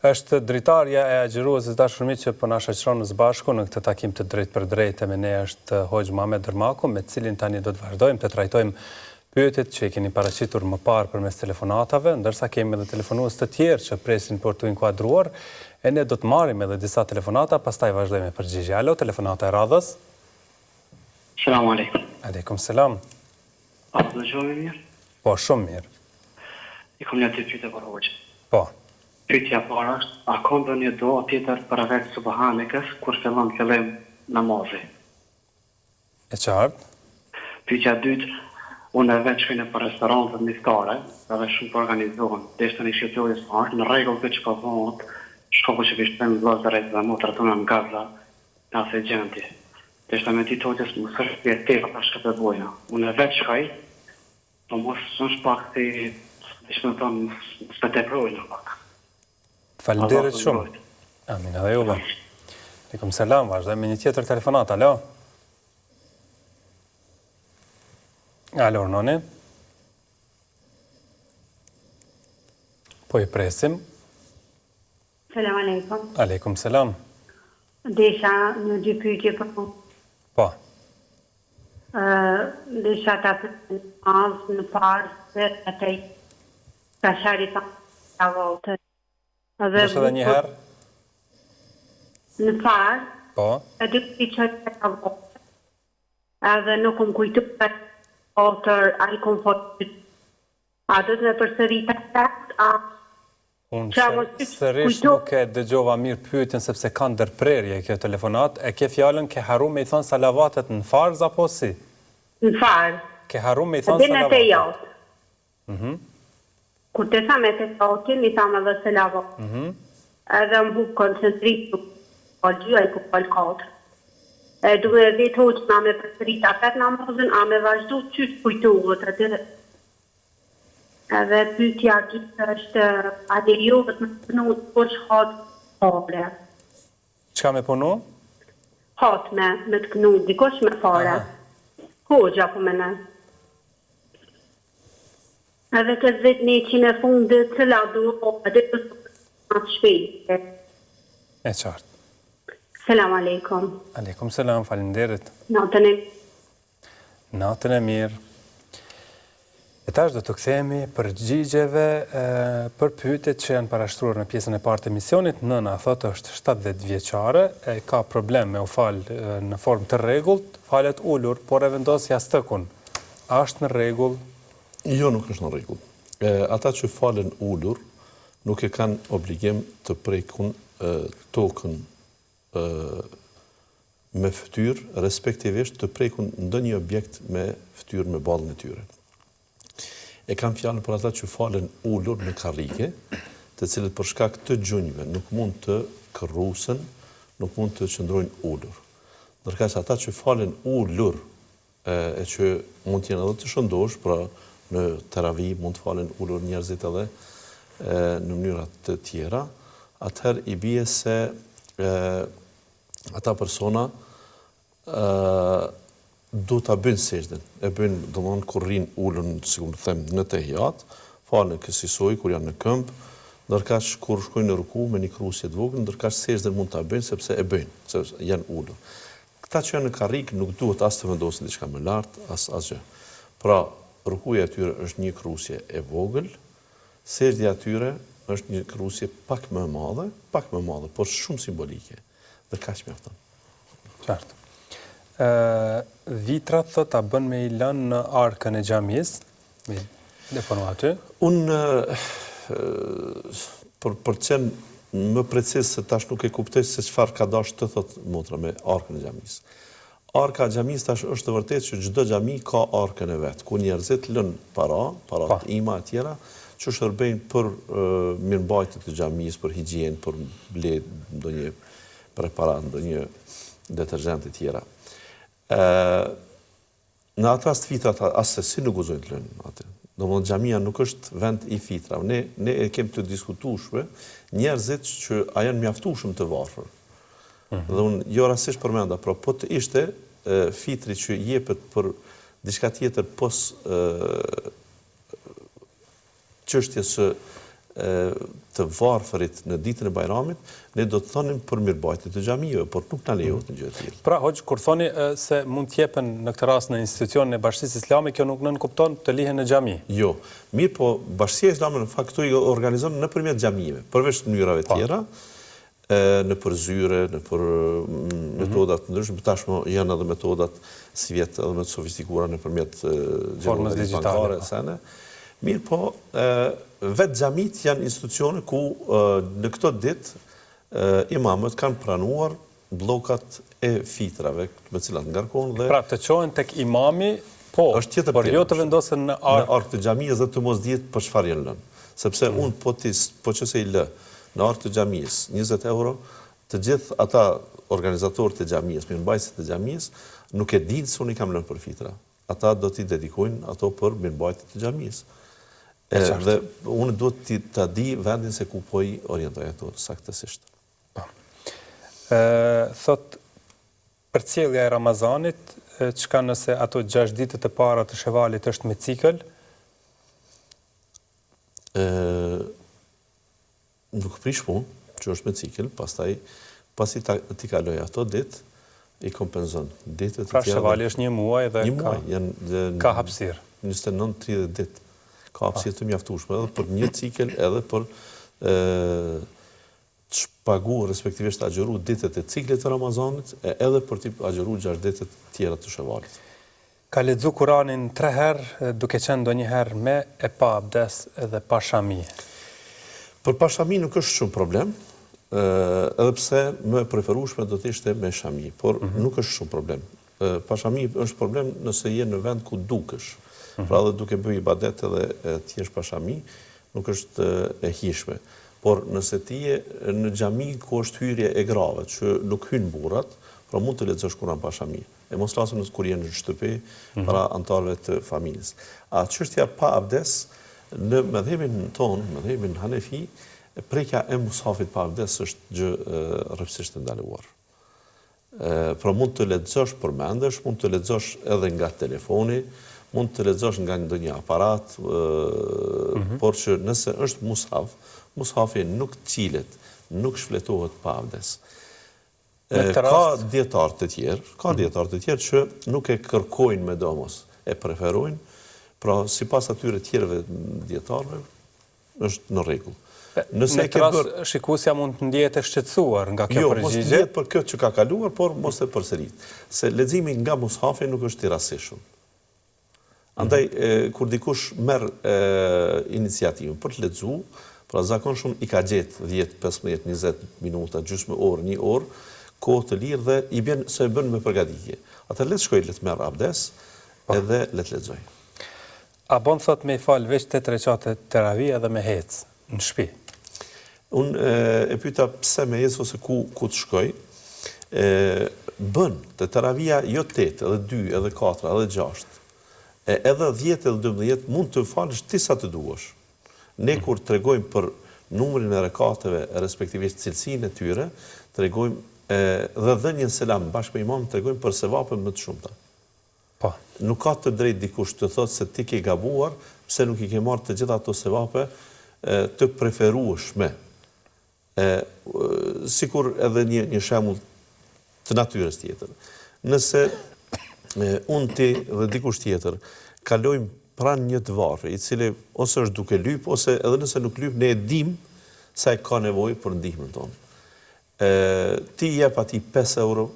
Është dritarja e agjeruesit dashur miq që po na shoqëron së bashku në këtë takim të drejtë për drejtë me ne është Hoxh Muhamet Dermaku, me cilin tani do të vazhdojmë të trajtojmë pyetjet që i keni paraqitur më parë përmes telefonatave, ndërsa kemi edhe telefonues të tjerë që presin për të inkuadruar, e ne do të marrim edhe disa telefonata, pastaj vazhdojmë me përgjigje. Alo, telefonata e radhës. Selam aleikum. Aleikum selam. A do dëgjoni mirë? Po, shumë mirë. I kam një të pyetje për hoxhën. Po. Pyetja parë është, a ka ndonjë dua tjetër përveç subhanekes kur fillon fillim namazi? E qartë? Pyetja dytë, unë vetë shkoj në për restorantët miftare, edhe shumë të organizohen, deshte një shqiptoj është në rregull këtë që po thonë, shkopu që vishtem vllazërit dhe motrat tona në Gaza, në asë gjendje. Deshte me ti toqës më sërë pjeteva ta shkëtë boja. Unë vetë shkoj, po mos është pak si, deshte me thonë, së të projnë pak. Faleminderit shumë. Amin, edhe juve. Aleikum selam, vazhdojmë me një tjetër telefonat, alo? Alo, noni? Po i presim. Selam aleikum. Aleikum selam. Desha një dy pyetje për mu. Po, Desha ta për në parë, dhe atej ka shari ta volte. është edhe një herë? Në parë, Po, e dy këti që ta volte. Edhe nuk më kujtu për otër, a i komfort. A do të me përsëri të takt, a unë sërish nuk e dëgjova mirë pyetjen sepse ka ndërprerje kjo telefonat, e ke fjalën ke harru me i thonë salavatet në farz apo si? në farë. Ke harru me i thonë Dhe në të salavatet. jotë. Kur të tha me të jotin, i tha me dhe selavat. Edhe më hukë koncentrit për pal 2 e për pal 4. E du me vetë hoqë na me përsërit apet namazën, a me vazhdu qysh kujtuhet atë. Edhe pyetja gjithë është a dhe jo të më punu të kush hatë fare. Çka me punu? Hatë me të kënu dikosh me fare. Hoxha po me ne. Edhe të vetë një që në fundë cëla duho, edhe të të shpejtë. E qartë. Selam aleikum. Aleikum selam, faleminderit. Natën e Natën e mirë. E tash do të kthehemi përgjigjeve për pyetjet që janë parashtruar në pjesën e parë të emisionit. Nëna thotë është 70 vjeçare, e ka problem me u fal në formë të rregullt, falet ulur, por e vendos jastëkun. A është në rregull? Jo, nuk është në rregull. Ata që falen ulur, nuk e kanë obligim të prekun tokën me fytyrë, respektivisht të prekun ndonjë objekt me fytyrë me ballën e tyre. E kam fjalën për ata që falen ulur në karrige, të cilët për shkak të gjunjëve nuk mund të kërrusen, nuk mund të qëndrojnë ulur. Ndërkëse ata që falen ulur, e që mund të jenë edhe të shëndosh, pra në teravi, mund të falen ullur njerëzit edhe në mënyrat të tjera, atëherë i bie se ata persona du të bëjnë sejdën. E bëjnë, domthonë, kur rrinë ullën, si ku më them, në tehijat, falen kësisoj, kur janë në këmbë, ndërkaq kur shkojnë në ruku me një krusje të vogël, ndërkaq sejdën mund ta bëjnë sepse e bëjnë, sepse janë ullur. Këta që janë në karrik nuk duhet as të vendosin diçka më lart, as asgjë. Pra, rukuja e tyre është një krusje e vogël, sejdja e tyre është një krusje pak më e madhe, por shumë simbolike. Dhe kaq mjafton. Qartë. Vitrat thot ta bën me i lënë në arkën e xhamisë, me deponu aty. Unë për të qenë më precis se tash nuk e kuptoj se çfarë ka dash të thot motra me arkën e xhamisë. Arka e xhamisë tash është të vërtetë që çdo xhami ka arkën e vet, ku njerëzit lën para ima e tjera, që shërbejnë për mirëmbajtje të xhamisë, për higienë, për bledh ndonjë preparat, ndonjë detergjent e tjera. Në atë rast fitrat asesi nuk guxojnë të lënë atë. Domthonë xhamia nuk është vend i fitrave. Ne e kemi të diskutueshme njerëzit që a janë mjaftueshëm të varfër. Dhe unë jo rastisht përmenda, pra po të ishte fitri që jepet për diçka tjetër pos çështjes së të varfërit në ditën e Bajramit, ne do të thonim për mirëmbajtje të xhamive, por nuk na lejohet në gjë të tillë. Pra, hoxh, kur thoni se mund të jepen në këtë rast në institucionin e Bashkisë Islame, kjo nuk nënkupton të lihen në xhami. Jo, mirë, po Bashkia Islame në fakt këtu i organizon nëpërmjet xhamive, përveç mënyrave tjera, në për zyre, në për metodat të ndryshme, tashmë janë edhe metodat si vjetë edhe më të sofistikuara nëpërmjet formës digjitale sene. Mirë, po vetë xhamit janë institucione ku në këto ditë imamët kanë pranuar bllokat e fitrave me cilat ngarkon dhe pra të çohen tek imami, po, por jo të vendosen në arkë të xhamisë dhe të mos dihet për çfarë janë lënë. Sepse unë po qëse i lë në arkë të xhamisë 20 euro, të gjithë ata organizatorët e xhamisë, mirëmbajtësit e xhamisë, nuk e dinë se unë i kam lënë për fitra. Ata do t'i dedikojnë ato për mirëmbajtje të xhamisë. Dhe unë duhet të di vendin se ku po i orientoj ato saktësisht. Thot, përcjellja e Ramazanit, çka nëse ato 6 ditët e para të Shevalit është me cikël? Nuk prish punë, që është me cikël, pasi ti kaloj ato ditë, i kompenzon. Pra Shevali është një muaj dhe ka hapësirë. 29-30 ditë. Ka hapësirë të mjaftueshme edhe për një cikël, edhe për të shpagu, respektivisht të agjëru ditët e ciklit të Ramazanit, edhe për të agjëru 6 ditët tjera të Shevalit. Ka lexu Kur'anin 3 herë, duke qenë ndonjëherë me e pa abdes edhe pa shami. Për pa shami nuk është shumë problem, edhe pse më e preferueshme do të ishte me shami, por nuk është shumë problem. Pa shami është problem nëse je në vend ku dukesh. Pra dhe duke bëj ibadet edhe ti jesh pa shami, nuk është e hishme. Por nëse ti je në xhami ku është hyrje e grave, që nuk hyn burrat, pra mund të lexosh Kur'an pa shami. E mos flasim nëse kur je në shtëpi para antarëve të familjes. A çështja pa abdes në mëdhëmin ton, mëdhëmin Hanefi, prekja e mushafit pa abdes është gjë rrepsisht e ndaluar. Pra mund të lexosh përmendesh, mund të lexosh edhe nga telefoni, mund të lexosh nga ndonjë aparat, por që nëse është mushaf, mushafi nuk qilet, nuk shfletohet pa abdes. Ka dietarë të tjerë që nuk e kërkojnë me domos, e preferojnë, pra sipas atyre tjerëve dietarëve është në rregull. Në këtë rast shikuesja mund të ndihet e shqetësuar nga kjo përgjigje. Jo, mos ndihet për këtë që ka kaluar, por mos e përsërit. Se leximi nga mushafi nuk është i rastishëm. Andaj, kur dikush merr iniciativën për të lexuar, pra zakonshëm i ka gjetë 10, 15, 20 minuta, gjysmë orë, 1 orë, kohë të lirë dhe i bën se e bën me përgatitje. Atë le të shkojë, le të merr abdes, edhe le të lexojë. A bon thot me i fal veç 8 rekate teravih edhe me hec në shtëpi? Unë e pyeta pse me hec ose ku të shkoj. Bën të teravija jo 8, edhe 2, edhe 4, edhe 6. Edhe 10 edhe 12 mund të falësh ti sa të duash. Ne kur tregojmë për numrin e rekateve, respektivisht cilësinë e tyre, tregojmë dhe dhënien selam bashkë me imamin tregojmë për sevape më të shumta. Po. Nuk ka të drejtë dikush të thotë se ti ke gabuar, pse nuk i ke marrë të gjitha ato sevape të preferueshme. Sikur edhe një shembull të natyrës tjetër. Nëse unë ti dhe dikush tjetër kalojmë pranë një të varfër, i cili ose është duke lyp, ose edhe nëse nuk lyp, ne e dim sa e ka nevojë për ndihmën tonë. Ti jep atij 5 euro,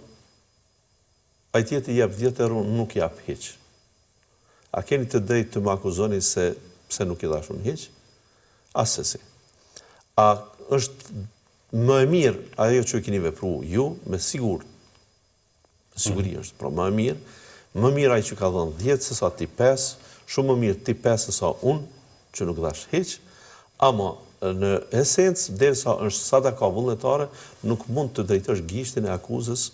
ai tjetër jep 10 euro, nuk jap hiç. A keni të drejtë të më akuzoni se pse nuk i dhash unë hiç? Asesi. A është më e mirë ajo që keni vepruar ju, me siguri është, pra më e mirë ai që ka dhënë 10 se sa ti 5, shumë më mirë ti 5 se sa unë, që nuk dhash hiç, ama në esencë, derisa është sadaka vullnetare, nuk mund të drejtosh gishtin e akuzës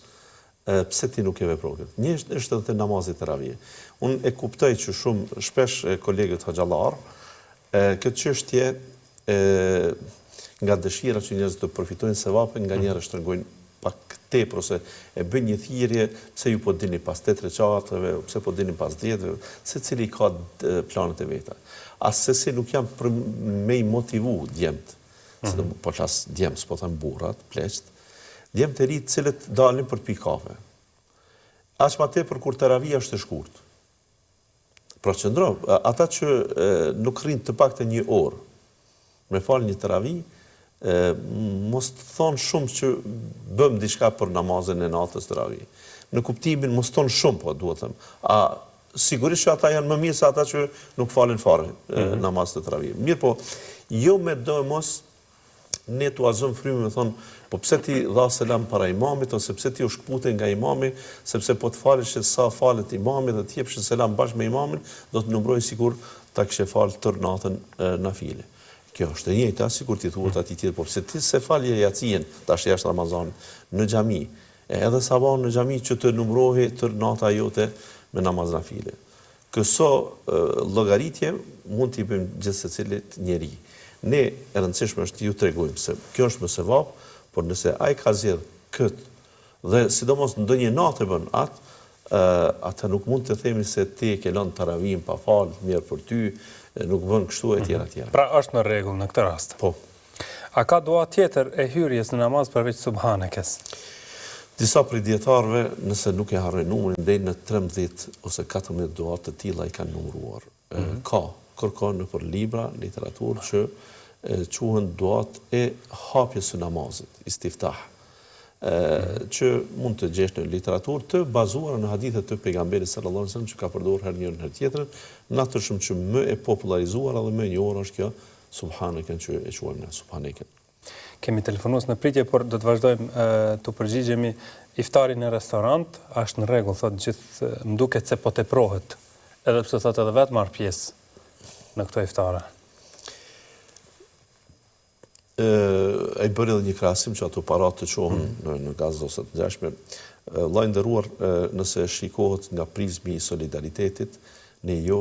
pse ti nuk e vepruar. Një është edhe te namazi teravie. Unë e kuptoj që shumë shpesh kolegët hoxhallar këtë çështje nga dëshira që njerëzit të përfitojnë sevape, nga njerëz shtrëngojnë pak tepër ose e bëjnë një thirrje pse ju po dini pas 8 recateve, pse po dini pas 10-ve, secili ka planet e veta. Asesi nuk jam për me i motivu djemt, po qas djemt, s'po them burrat, pleqt, djemt e rritë cilët dalin për të pi kafe. Aq ma tepër kur teravia është e shkurt. Pra qëndro, ata që nuk rrinë të pak të një orë, me falë një teravi, mos të thonë shumë që bëm diçka për namazin e natës teravie. Në kuptimin mos thonë shumë, po duhet them. Sigurisht që ata janë më mirë se ata që nuk falen fare namaz të teravie. Mirë po, jo me do mos ne tu azëm frymë me thonë, po pse ti dha selam para imamit, ose pse ti u shkpute nga imami, sepse po të falesh që sa falet imami dhe të jepsh selam bashkë me imamin, do të numroj sikur ta kishe falë tër natën nafile. Kjo është e njëjta, sikur ti thuhet atij tjetër, po pse ti se falje yacien tash jashtë Ramazanit në xhami, edhe sabah në xhami që të numrohej tër nata jote me namaz nafile. Këso llogaritje mund t'i bëjmë gjithë secilit njeri. Ne e rëndësishme është ju tregojmë se kjo është më sevap, por nëse ai ka zgjedh këtë dhe sidomos në ndonjë natë bën atë nuk mund të themi se ti ke lënë taravin pa fal, mirë për ty, nuk bën kështu e tjera tjera. Pra është në rregull në këtë rast. Po. A ka dua tjetër e hyrjes në namaz përveç subhanekes? Disa prej dietarëve, nëse nuk e harroj numrin, deri në 13 ose 14 dua të tilla i kanë numëruar. Kërkon nëpër libra, literaturë që quhen duat e hapjes së namazit, istiftah. Që mund të gjesh në literaturë të bazuar në hadithe të pejgamberit sallallahu alajhi wasallam që ka përdorur herë njërin herë tjetrën, natyrshëm që më e popularizuar edhe më e njohur është kjo subhaneken që e quajmë ne subhaneken. Kemi telefonues në pritje, por do të vazhdojmë të përgjigjemi. Iftari në restorant është në rregull, thotë gjithë, më duket se po teprohet, edhe pse thotë edhe vetë marr pjesë në këto iftare. E bëri edhe një krahasim që ato parat të qohen në gazë ose të ngjashme. Vllai nderuar, nëse shikohet nga prizmi i solidaritetit, ne jo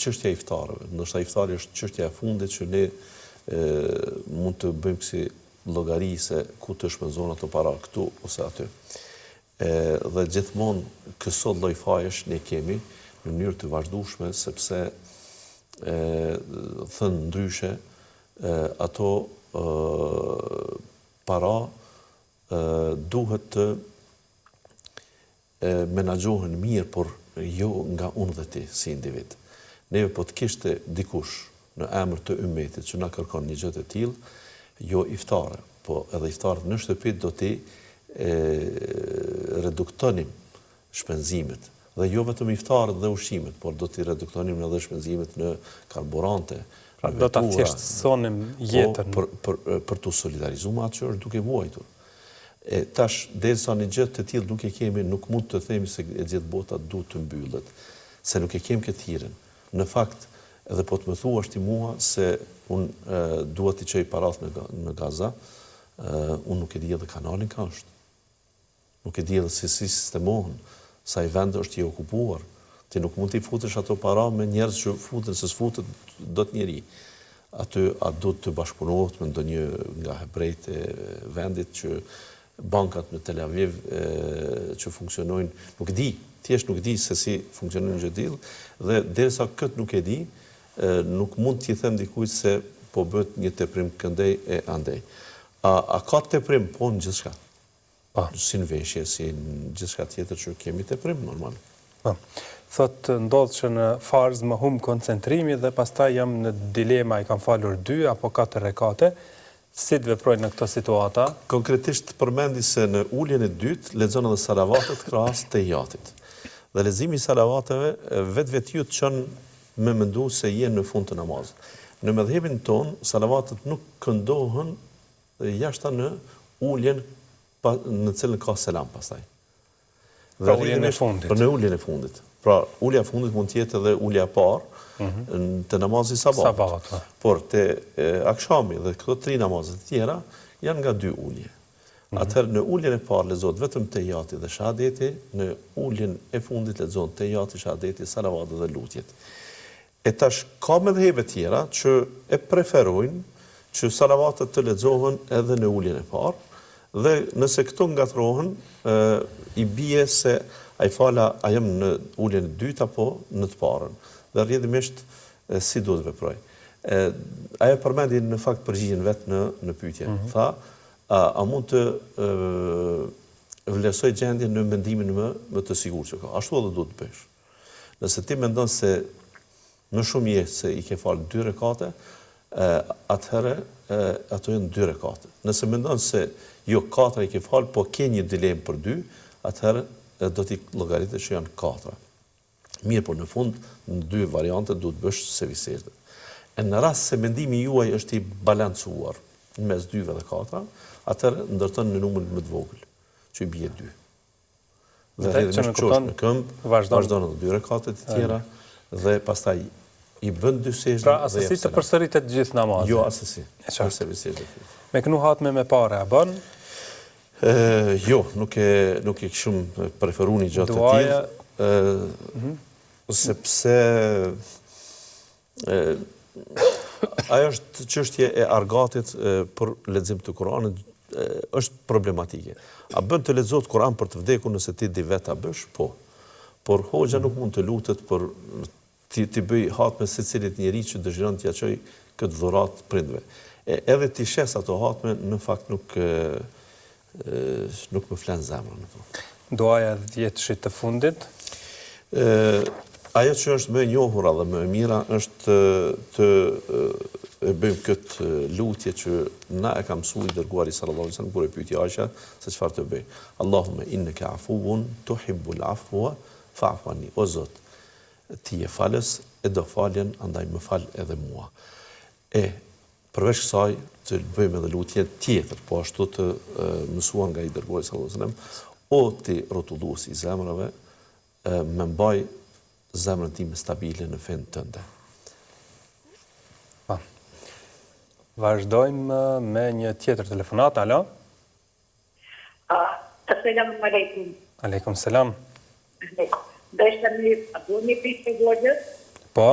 çështja e iftarëve. Ndoshta iftari është çështja e fundit që ne mund të bëjmë si llogari se ku të shpenzon ato para këtu ose aty. Dhe gjithmonë këso lloj fajesh ne kemi në mënyrë të vazhdueshme sepse thënë ndryshe ato para duhet të menaxhohen mirë, por jo nga unë dhe ti si individ. Neve po të kishte dikush në emër të ummetit që na kërkon një gjë të tillë, jo iftare, po edhe iftarët në shtëpi do t'i reduktonim shpenzimet. Dhe jo vetëm iftarët dhe ushqimet, por do t'i reduktonim edhe shpenzimet në karburante. Do ta thjeshtësonim jetën. Për të solidarizuar me atë që është duke vuajtur. Tash, derisa një gjë të tillë nuk e kemi, nuk mund të themi se e gjithë bota duhet të mbyllet, se nuk e kemi këtë hirën. Në fakt, edhe po të më thuash ti mua se unë duhet t'i çoj parath në Gaza, unë nuk e di edhe kanalin ka është. Nuk e di edhe si sistemohen, sa i vend është i okupuar, Ti nuk mund t'i futesh ato para me njerëz që futen se s'futet do të njeri. Aty a do të bashkëpunohet me ndonjë nga hebrejt e vendit që bankat në Tel Aviv që funksionojnë, nuk di, thjesht nuk di se si funksionojnë gjë tillë dhe derisa këtë nuk e di, nuk mund t'i them dikujt se po bëhet një teprim këndej e andej. A ka teprim po në gjithçka? Si në veshje, si në gjithçka tjetër që kemi teprim normal. Thot ndodh që në farz më hum koncentrimi dhe pastaj jam në dilema, i kam falur 2 apo 4 rekate. Si të veproj në këto situata? Konkretisht përmendi se në uljen e dytë lexon edhe salavatet krahas tehijatit. Dhe leximi i salavateve vetë ju të çon me mendu se je në fund të namazit. Në mëdhëbin ton, salavatet nuk këndohen jashta në uljen në cilën ka selam pastaj. Pra uljen e fundit. Për në uljen e fundit. Pra ulja e fundit mund të jetë edhe ulja e parë të namazit sabat. Por te akshami dhe këto 3 namazet tjera janë nga 2 ulje. Atëherë në uljen e parë lexohet vetëm tejati dhe shahadeti, në uljen e fundit lexohet tejati, shahadeti, salavati dhe lutjet. E tash ka mëdhëbe tjera që e preferojnë që salavatet të lexohen edhe në uljen e parë dhe nëse këto ngatrohen i bie se a jam në uljen e dytë apo në të parën. Dhe rrjedhimisht si duhet veproj. Ajo përmendi në fakt përgjigjen vetë në pyetje. Tha, a mund të vlerësoj gjendjen në mendimin më të sigurt që ka. Ashtu edhe duhet të bësh. Nëse ti mendon se më shumë je se i ke falë 2 rekate, atëherë ato janë 2 rekate. Nëse mendon se jo 4 i ke falë, po ke një dilemë për 2, atëherë do t'i llogaritesh që janë 4. Mirë, por në fund, në 2 variante duhet bësh seviserte. E në rast se mendimi juaj është i balancuar në mes 2 dhe 4, atëherë ndërton në numër më të vogël, që i bie 2. Dhe rrjedhimisht çosh në këmbë, vazhdon edhe 2 rekate të tjera dhe pastaj i bën 2 sejdë. Pra asesi të përsëritet gjithë namazin. Jo asesi. Seviserte. Me kënu hatme me pare a bën? Jo, nuk e kishim preferu një gjatë të tillë, sepse ajo është çështje e argatit për lexim të Kuranit, është problematike. A bën të lexohet Kur'an për të vdekur nëse ti di vetë ta bësh? Po. Por hoxha nuk mund të lutet për ti bëj hatme secilit njeri që dëshiron t'ia çojë këtë dhuratë prindve. Edhe ti shes ato hatme, në fakt nuk më flan zemrën ato. Duaja 10 shit të fundit? Ajo që është më e njohur dhe më e mira është të bëjmë këtë lutje që na e ka mësuar i dërguari sallallahu alaihi wasallam kur e pyeti Aisha se çfarë të bëj. Allahumma innaka afuwun tuhibbul afwa fa'fu anni. O Zot, ti je falës e do faljen, andaj më fal edhe mua. Përveç kësaj të bëjmë edhe lutje tjetër, po ashtu të mësuar nga i dërguari sallallahu alaihi wasallam, o ti rrotulluesi i zemrave, më mbaj zemrën time stabile në fen tënde. Vazhdojmë me një tjetër telefonat. Alo? Assalamu alaikum. Aleikum selam. Deshta një pisë të vogël. Po?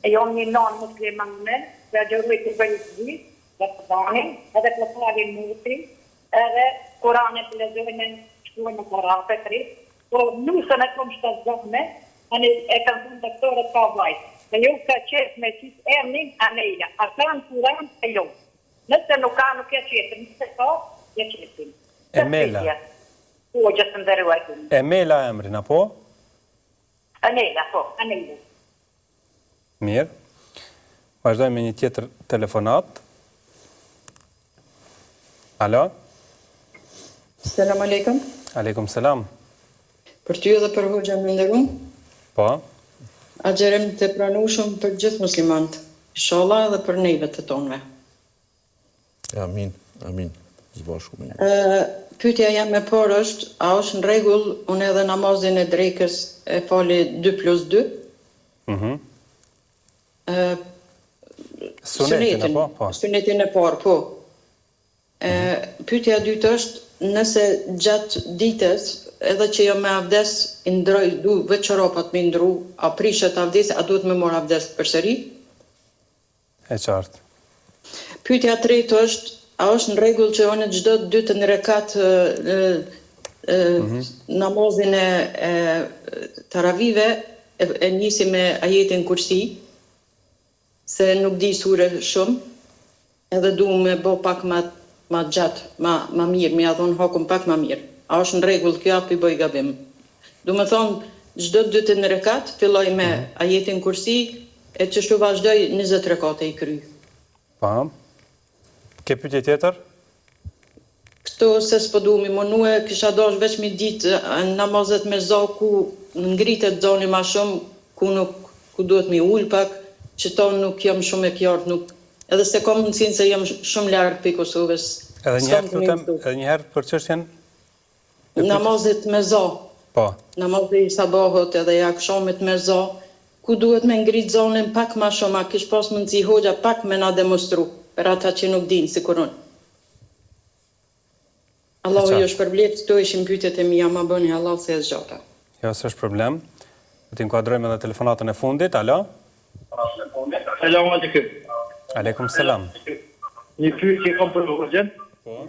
E jam një non muslimane, dhe gjërëj të bëjë të gjithë, dhe të danin, edhe të falin mutin, edhe Kuranet të lezojnë shkuën në Korape të rritë, po nusën e kom shtazdohme, e kam thënë doktorët ka vajtë. Dhe ju ka qetë me qisë emnin Aneja, a kanë Kuran e jo. Nëse nuk ka, nuk e qetë, nëse ka, e qetin. Emela. Po, gjithë të ndërruar. Emela emrin, apo? Aneja, po, Aneja. Mirë. Vazhdojmë me një tjetër telefonat. Alo? Selam aleikum. Aleikum selam. Për ty dhe për hoxha më nderuar. Po? Agjerem të pranueshëm për gjithë muslimanët. Inshallah edhe për neve të tonëve. Amin, amin. Zbashku me. Pyetja jam e parë është, a është në rregull unë edhe namazin e drekës e fali 2+2? Sunetin, po? Sunetin e parë, po. Pyetja e dytë është, nëse gjatë ditës edhe që jam me avdes, i ndroj, du veç çoropat me ndru, a prishet avdesi, a duhet me mor avdes përsëri? E qartë. Pyetja tretë është, a është në rregull që unë çdo 2 në rekat namazin e taravive e nisi me ajetin kursi, se nuk di sure shumë, edhe du me bo pak ma gjatë, ma mirë, me adhon hakun pak ma mirë. A është në rregull kjo apo i bëj gabim? Du me thonë, çdo 2 në rekat, filloj me ajetin kursi, e çështu vazhdoj 20 rekate i kry. Pam. Ke pyetje tjetër? Kto se s'po du mi monue, kisha dash veç mi ditë namazet me zo ku ngritet zoni ma shumë, ku duhet mi ull pak, që tonë nuk jam shumë e qartë, nuk edhe se kam mundësinë se jam shumë larg pe Kosovës. Edhe njëherë për çështjen namazet me zo. Po. Namazet i sabahut edhe akşamit me zo, ku duhet me ngrit zonën pak ma shumë, a kish pas mundësi hoxha pak me na demonstru, për ata që nuk dinë si kurun. Allahu ju shpërblet, këto ishin pyetjet e mia, ma bëni Allah se e zgjata. Jo, s'është problem. Do t'inkuadrojmë edhe telefonatën e fundit. Alo? Selam aleikum. Aleikum selam. Një pyetje kam për hoxhën. Po.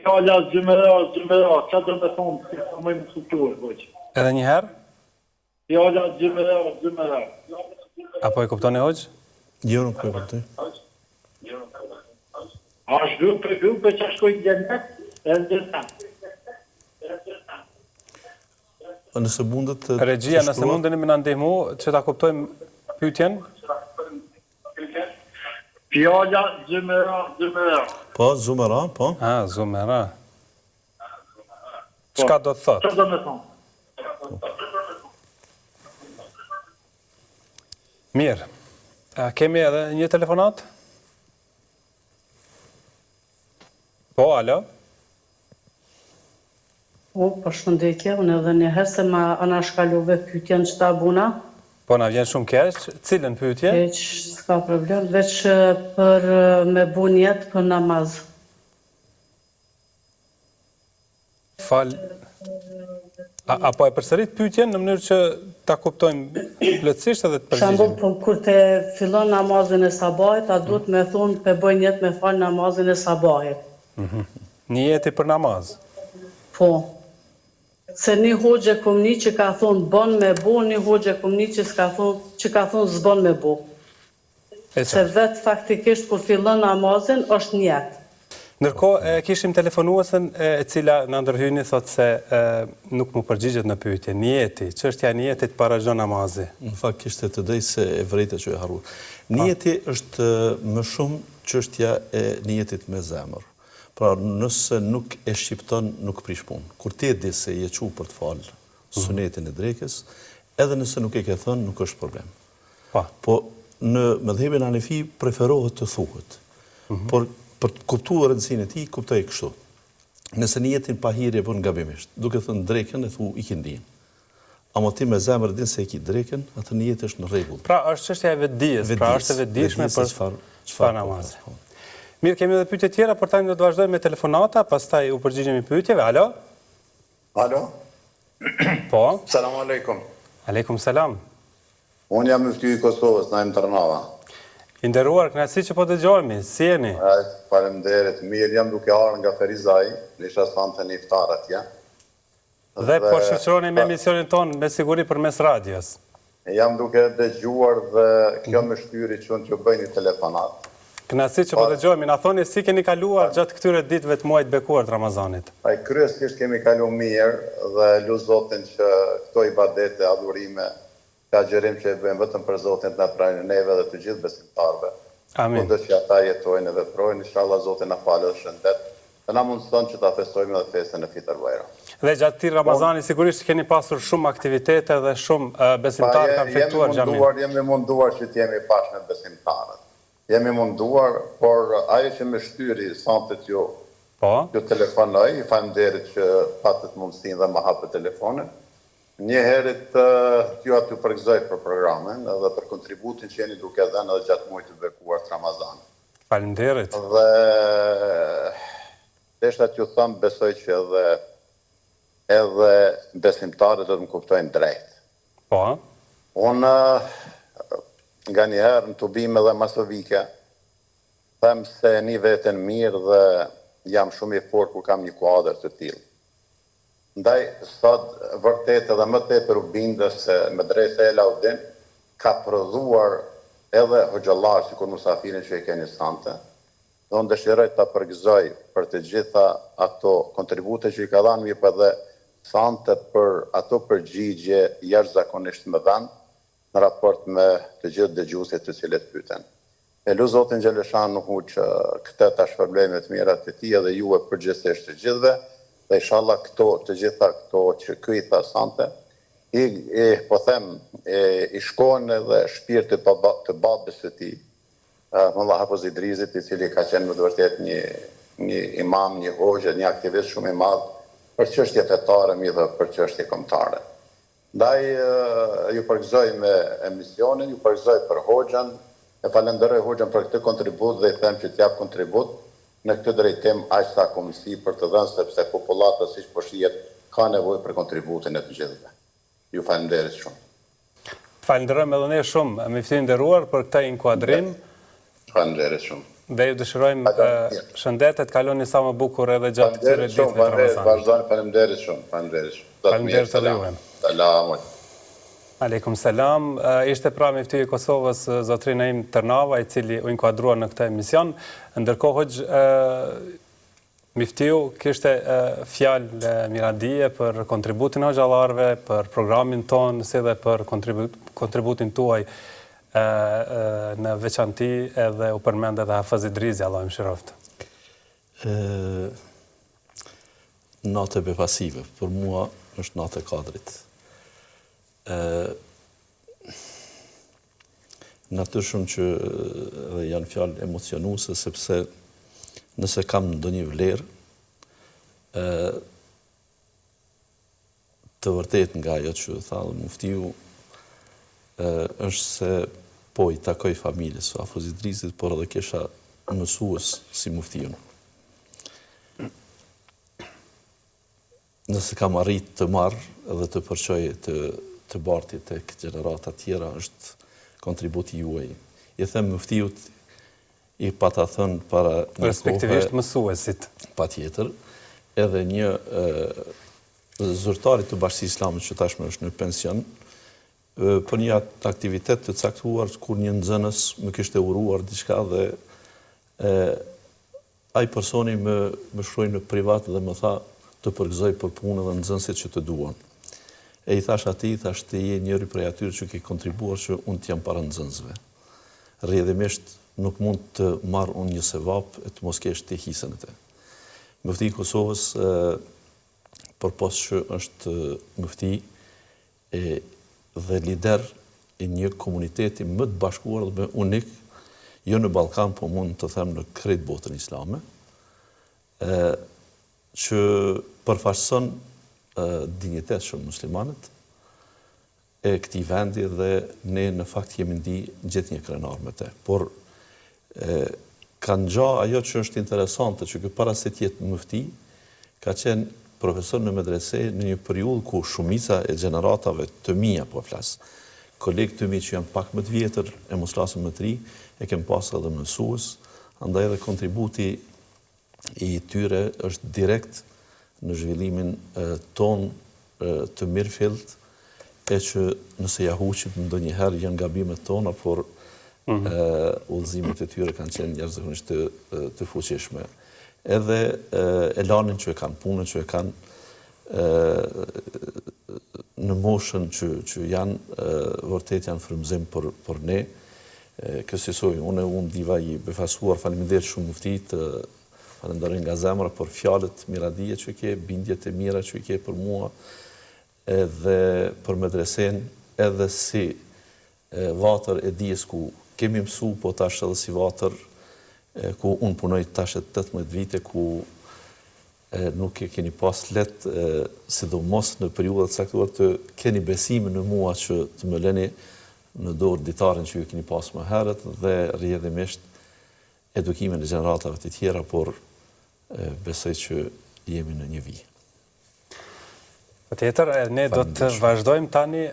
Fjala zymëra, çfarë do të thonë, si më më kuptuar hoxh. Edhe një herë? Fjala zymëra. Apo e kuptoni hoxh? Jo, nuk e kuptoj. A është grupe që shkojnë gjennet, e ndërtan. Nëse mundet... Regjia, nëse mundeni me na ndihmu, që ta kuptojmë pyetjen? Fjala zymëra. Po, zumera, po. Zumera. Çka do të thotë? Çfarë do të thonë? Mirë. Kemi edhe një telefonat? Po, alo? Përshëndetje, unë edhe një herë se ma anashkallove pyetjen që ta buna. Po, na vjen shumë keq. Cilën pyetje? Keq, s'ka problem, veç për me bu njetë për namaz. Fal. Apo e përsërit pyetjen në mënyrë që ta kuptojmë plotësisht edhe të përgjigjemi. Shembull, kur të fillon namazin e sabahit, a duhet me thonë pe bëj njetë me fal namazin e sabahit. Nijeti për namaz. Po. Se një hoxhe kumni që ka thonë bon me bo, një hoxhe kumni që ka thonë zbon me bo. Se vetë faktikisht kur fillon namazin është njetë. Ndërkohë, kishim telefonuesën e cila në ndërhyni thotë se nuk mu përgjigjet në pyetje. Nijeti, çështja e nijetit para çdo namazi. Në fakt kishte të drejtë se e vërejtë që e harruar. Nijeti është më shumë çështja e nijetit me zemër. Pra nëse nuk e shqipton, nuk prish punë. Kur ti e di se je çu për të falë sunetin e drekës, edhe nëse nuk e ke thënë, nuk është problem. Po në mëdhëbin Hanefi preferohet të thuhet. Por për të kuptuar rëndësinë e tij, kuptoj kështu. Nëse nijetin pa hir e bën gabimisht, duke thënë drekën e thu i ke ndijen. Ama ti me zemër din se e ki drekën, atë nijeti është në rregull. Pra është çështja e vetdijes, pra është e vetdijshme për çfarë namazi. Mirë, kemi edhe pyetje tjera, por tani do të vazhdojmë me telefonata, pastaj u përgjigjemi pyetjeve. Alo? Alo? Po? Selam aleikum. Aleikum selam. Unë jam mufti i Kosovës, Naim Tërnava. I nderuar, kënaqësi që po dëgjojmë. Si jeni? Faleminderit. Mirë, jam duke ardhur nga Ferizaj, isha sante në iftar atje. Dhe po shoqëroni me emisionin ton me siguri përmes radios. Jam duke dëgjuar dhe kjo më shtyri që bëjnë telefonat. Kënaqësi që po dëgjojmë, na thoni si keni kaluar gjatë këtyre ditëve të muajit bekuar të Ramazanit. Kryesisht kemi kaluar mirë dhe lut Zotin që këto ibadete, adhurime, agjerim që e bëjmë vetëm për Zotin të na pranë neve dhe të gjithë besimtarëve. Amin. Kudo që ata jetojnë dhe veprojnë, inshallah Zoti na falë dhe shëndet. Dhe na mundson që ta festojmë edhe festën e Fitr Bayram. Dhe gjatë këtij Ramazani sigurisht keni pasur shumë aktivitete dhe shumë besimtarë kanë fektuar xhamin. Jemi munduar që të jemi bashkë me besimtarët. Jemi munduar, por ajo që më shtyri santet ju telefonoj, i faleminderit që patët mundësinë dhe më hapët telefonin. Një herët ju aty përgëzoj për programin dhe për kontributin që jeni duke dhënë edhe gjatë muajit të bekuar të Ramazanit. Faleminderit. Dhe desha t'ju them, besoj që edhe edhe besimtarët do të më kuptojnë drejt. Po? Unë nga njëherë në tubime dhe masovike, them se një vetën mirë dhe jam shumë i fort kur kam një kuadër të tillë. Ndaj, sot vërtet edhe më tepër u bindës se Medresa El Audin ka prodhuar edhe hoxhallar si kur musafirin që e keni sante. Dhe unë dëshiroj të përgëzoj për të gjitha ato kontribute që i ka dhanë, mirë edhe sante për ato përgjigje jashtëzakonisht më dhanë në raport me të gjithë dëgjuesit të cilët pyeten. E lu Zotin Gjeleshan nuk që këtë tash problemet mirat të tij edhe ju e përgjithsisht të gjithëve, dhe inshallah të gjitha këto që ky i tha sante, po them, i shkojnë edhe shpirti të babës së tij, Mullah Hafiz Idrizit, i cili ka qenë me të vërtet një imam, një hoxha, një aktivist shumë i madh për çështje fetare, mi dhe për çështje kombëtare. Ndaj ju përgëzoj me emisionin, ju përgëzoj për hoxhan, e falenderoj hoxhan për këtë kontribut dhe i them që t'jap kontribut në këtë drejtim aq sa komisi për të dhënë, sepse popullata siç po shihet ka nevojë për kontributin e të gjithëve. Ju falenderoj shumë. Falenderojmë edhe ne shumë, me ftyrë nderuar për këtë inkuadrim. Falenderoj shumë. Dhe ju dëshirojmë shëndetet, kaloni sa më bukur edhe gjatë këtyre ditëve të Ramazanit. Vazhdoni, falenderoj shumë, falenderoj shumë. Faleminderit edhe juve. Selam. Aleikum selam. Ishte pra me ftyrë e Kosovës zotri Naim Tërnava, i cili u inkuadrua në këtë emision. Ndërkohë Miftiu kishte fjalë miradije për kontributin e hoxhallarëve, për programin tonë, si dhe për kontributin tuaj në veçanti edhe u përmend edhe Hafiz Idrizi, Allah më shiroftë. Natë e befasive, për mua është natë e kadrit. Natyrshëm që janë fjalë emocionuese, sepse nëse kam ndonjë vlerë, të vërtet nga ajo që tha muftiu, është se po i takoj familjes së Hafiz Idrizit, por edhe kisha mësues si muftiun. Nëse kam arrit të marrë edhe të përqoj të bartit të gjenerata tjera, është kontributi juaj. I them muftiut, i pata thënë para një kohë... Respektivisht mësuesit. Pa tjetër, edhe një zyrtarit të Bashkisë Islame që tashmë është në pension, për një aktivitet të caktuar, kur një nxënës më kishte uruar diçka dhe ai personi më shkroi në privat dhe më tha të përgëzoj për punën dhe nxënësit që të duan. E i thash atij, thash të je njëri prej atyre që ke kontribuar që unë t'jam para nxënësve. Rrjedhimisht nuk mund të marr unë një sevap e të mos kesh të hisën e te. Mufti i Kosovës, përpos që është mufti dhe lider i një komuniteti më të bashkuar dhe më unik, jo në Ballkan, po mund të them në krejt botën islame, që përfaqëson dinjitet shumë muslimanët e këtij vendi dhe ne në fakt jemi ndi gjithë një krenar me te. Por ka ngja ajo që është interesante, që ky para se të jetë mufti, ka qenë profesor në medrese në një periudhë ku shumica e gjeneratave të mia po flas. Kolegë të mi që janë pak më të vjetër e mos flasën më të ri, e kem pasur edhe mësues, andaj edhe kontributi i tyre është direkt në zhvillimin ton të mirëfillt, e që nëse ja huqim ndonjëherë janë gabimet tona, por udhëzimet e tyre kanë qenë jashtëzakonisht të fuqishme. Edhe elanin që e kanë, punën që e kanë, në moshën që janë, vërtet janë frymëzim për ne. Kësaj unë diva i befasuar, faleminderit shumë muftit, falenderoj nga zemra për fjalët miradije që ke, bindjet e mira që ke për mua, edhe për medresen, edhe si vatër e dijes ku kemi mësu, po tash edhe si vatër ku unë punoj tash 18 vite, ku nuk e keni pas let, sidomos në periudhat caktuar të keni besimin në mua që të më lëni në dorë ditarin që ju keni pas më herët dhe rrjedhimisht edukimin e gjeneratave të tjera, por besoj që jemi në një vijë. Patjetër, ne do të vazhdojmë tani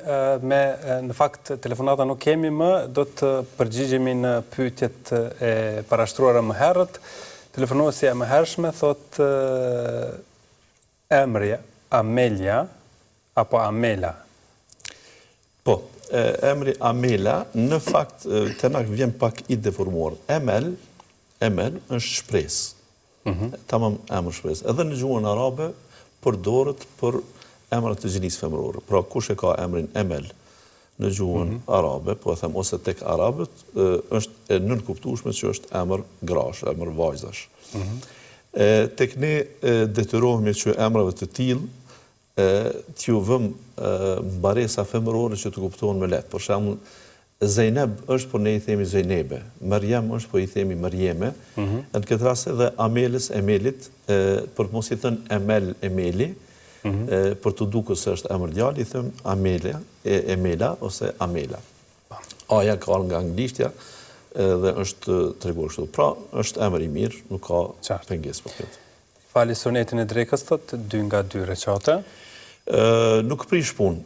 me, në fakt, telefonata nuk kemi më, do të përgjigjemi në pyetjet e parashtruara më herët. Telefonuesja e më hershme thot emri Amelia apo Amela. Po, emri Amela, në fakt, të na vjen pak i deformuar. Emel është shpresë. Tamam emër shpresë. Edhe në gjuhën arabe përdoret për emrat të gjinisë femërore. Pra, kush e ka emrin Emel në gjuhën arabe, po e them ose tek arabët, është e nënkuptueshme që është emër grash, emër vajzash. Tek ne detyrohemi që emrave të tillë t'ju vëm mbaresa femërore që të kuptohen më lehtë. Për shembull, Zeynep është, por ne i themi Zeynebe. Maryam është, po i themi Maryeme. Në këtë rast edhe Ameles, Emelit, për mos i thënë Emel, Emeli, për të dukur se është emër djalë, i them Emela ose Amela. Aja ka nga anglishtja dhe është treguar kështu. Pra, është emër i mirë, nuk ka pengesë për këtë. Fali sunetin e drekës thot 2 nga 2 recate. Nuk prish punë.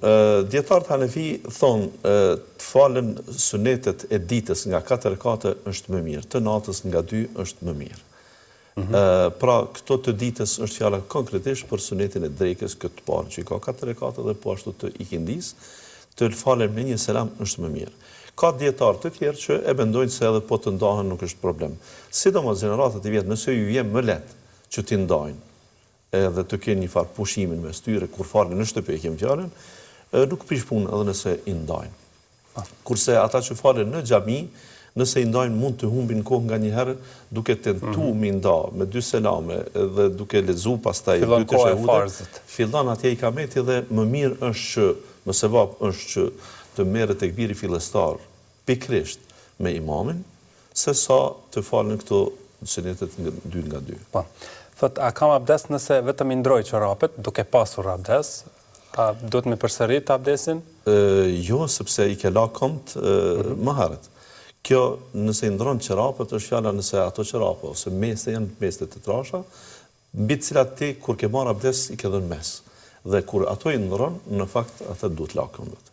Dietarët hanefi thonë të falen sunetet e ditës nga 4 rekate është më mirë, të natës nga 2 është më mirë. Pra, këto të ditës është fjala konkretisht për sunetin e drekës këtë parë, që i ka 4 rekate dhe po ashtu të ikindis, të falen me një selam është më mirë. Ka dietarë të tjerë që e mendojnë se edhe po të ndahen nuk është problem. Sidomos gjeneratët e vjetë, nëse ju vjen më lehtë që t'i ndajnë, edhe të kenë një farë pushimin me styre, kur falen në shtëpi e kemë fjalën, nuk prish punë edhe nëse i ndajnë. Kurse ata që falen në xhami, nëse i ndajnë mund të humbin kohë nga një herë, duke tentu mi nda me 2 selame dhe duke lexu pastaj 2 teshahude, fillon atje i kameti dhe më mirë është që, më sevap është që të merret tekbiri fillestar pikrisht me imamin, se sa të falen këto sunetet 2 nga 2. Po. Thot, a kam abdes nëse vetëm i ndroj çorapet, duke pasur abdes? A do të me përsërit abdesin? Jo, sepse i ke la komt më herët. Kjo, nëse i ndron çorapet, është fjala nëse ato çorape ose meste janë meste të trasha, mbi të cilat ti kur ke marr abdes i ke dhënë mes. Dhe kur ato i ndron, në fakt ato duhet la këmbët.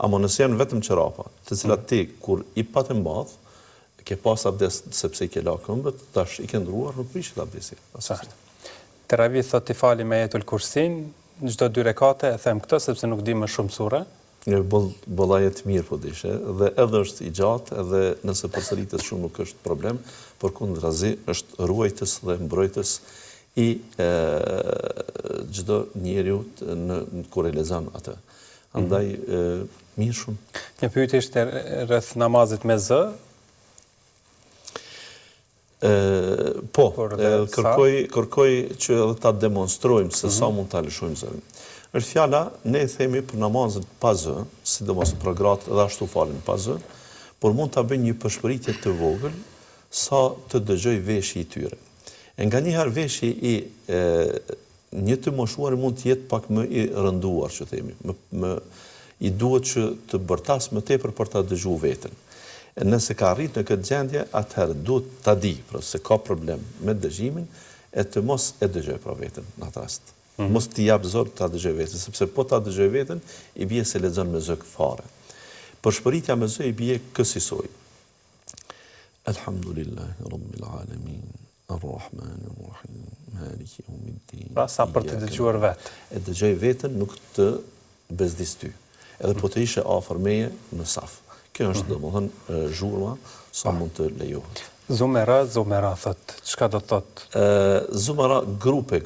Ama nëse janë vetëm çorapa, të cilat ti kur i patë mbadh, ke pas abdes sepse i ke la këmbët, tash i ke ndruar, nuk prishet abdesi. Teravi thot t'i fali me Ajetul Kursin, në çdo 2 rekate e them këtë sepse nuk di më shumë sure. Bollajet mirë po dishe, dhe edhe është i gjatë, edhe nëse përsëritet shumë nuk është problem, por kundrazi është ruajtës dhe mbrojtës i çdo njeriu kur e lexon atë. Andaj mirë shumë. Një pyetje ishte rreth namazit me zë. Po, kërkoj që edhe ta demonstrojmë se sa mund ta lëshojmë zërin. Është fjala, ne themi për namazin pa zë, sidomos për gratë dhe ashtu falen pa zë, por mund ta bëjnë një përshpëritje të vogël sa të dëgjoj veshji i tyre. E nga njëherë veshji i një të moshuar mund të jetë pak më i rënduar, që themi, i duhet që të bërtas më tepër për ta dëgjuar veten. Nëse ka arrit në këtë gjendje, atëherë duhet ta di, pra se ka problem me dëgjimin, e të mos e dëgjoj pra veten në atë rast. Mos t'i jap zor ta dëgjoj veten, sepse po ta dëgjoj veten, i bie se lexon me zë fare. Përshpëritja me zë i bie kësaj. Alhamdulillahi rabbil alamin, arrahmanir rahim, maliki yawmiddin. Pra sa për të dëgjuar vetë. E dëgjoj veten, nuk të bezdis ty. Edhe po të ishe afër meje në saf. Kjo është domethënë zhurma sa mund të lejohet. Zumera thot, çka do thot? Zumera grupe,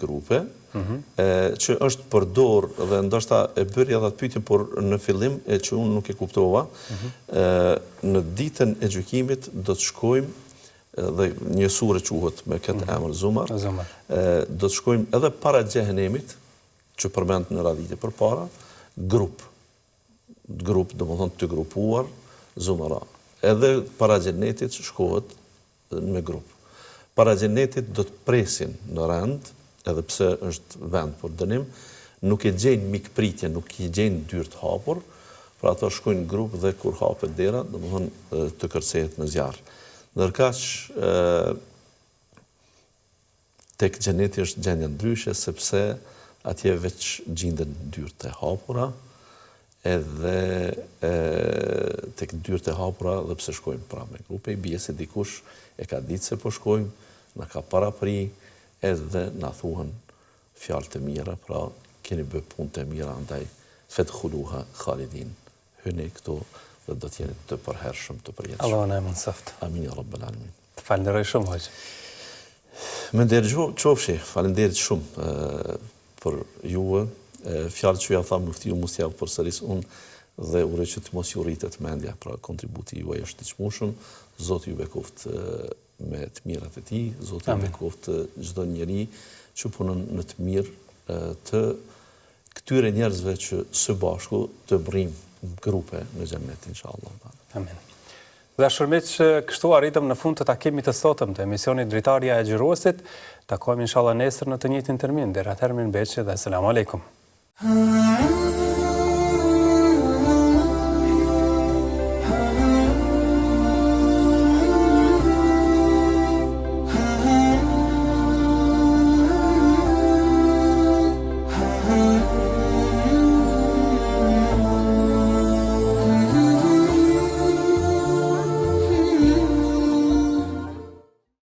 që është përdor dhe ndoshta e bëri edhe atë pyetjen, por në fillim e që unë nuk e kuptova, në ditën e gjykimit do të shkojmë dhe një sure quhet me këtë emër Zumar, do të shkojmë edhe para xhehenemit, që përmend në radhite përpara, grup, domethënë të grupuar Zumara. Edhe para xhenetit shkohet me grup. Para xhenetit do të presin në rend, edhe pse është vend për dënim, nuk e gjejnë mikpritje, nuk i gjejnë dyrë të hapur, pra ato shkojnë grup dhe kur hapet dera, domethënë të kërcehet në zjarr. Ndërkaq tek xheneti është gjendja ndryshe, sepse atje veç gjinden dyert e hapura, edhe tek dyert e hapura dhe pse shkojmë pra me grupe, bie se dikush e ka ditë se po shkojmë, na ka parapri, edhe na thuhen fjalë të mira, pra keni bë punë të mira, andaj fedkhuluha khalidin. Hyni këtu dhe do t'jeni të përhershëm, të përjetshëm. Allahu na mundsoft. Amin ya rabbal alamin. Të falenderoj shumë hoqë. Më nderë qofshi, falenderit shumë për juve. Fjalët që ja tha muftiu mos ja përsëris unë dhe uroj që të mos ju rritet mendja, pra kontributi juaj është i çmueshëm. Zoti ju bekoft me të mirat e tij, Zoti ju bekoft çdo njeri që punon në të mirë të këtyre njerëzve që së bashku të brijmë grupe në xhennet inshallah. Amin. Dashur miq, kështu arritëm në fund të takimit të sotëm të emisionit Dritarja e Xhirosit. Takojmë inshallah nesër në të njëjtin termin. Deri atëherë mirëmbëjtje dhe selam aleikum.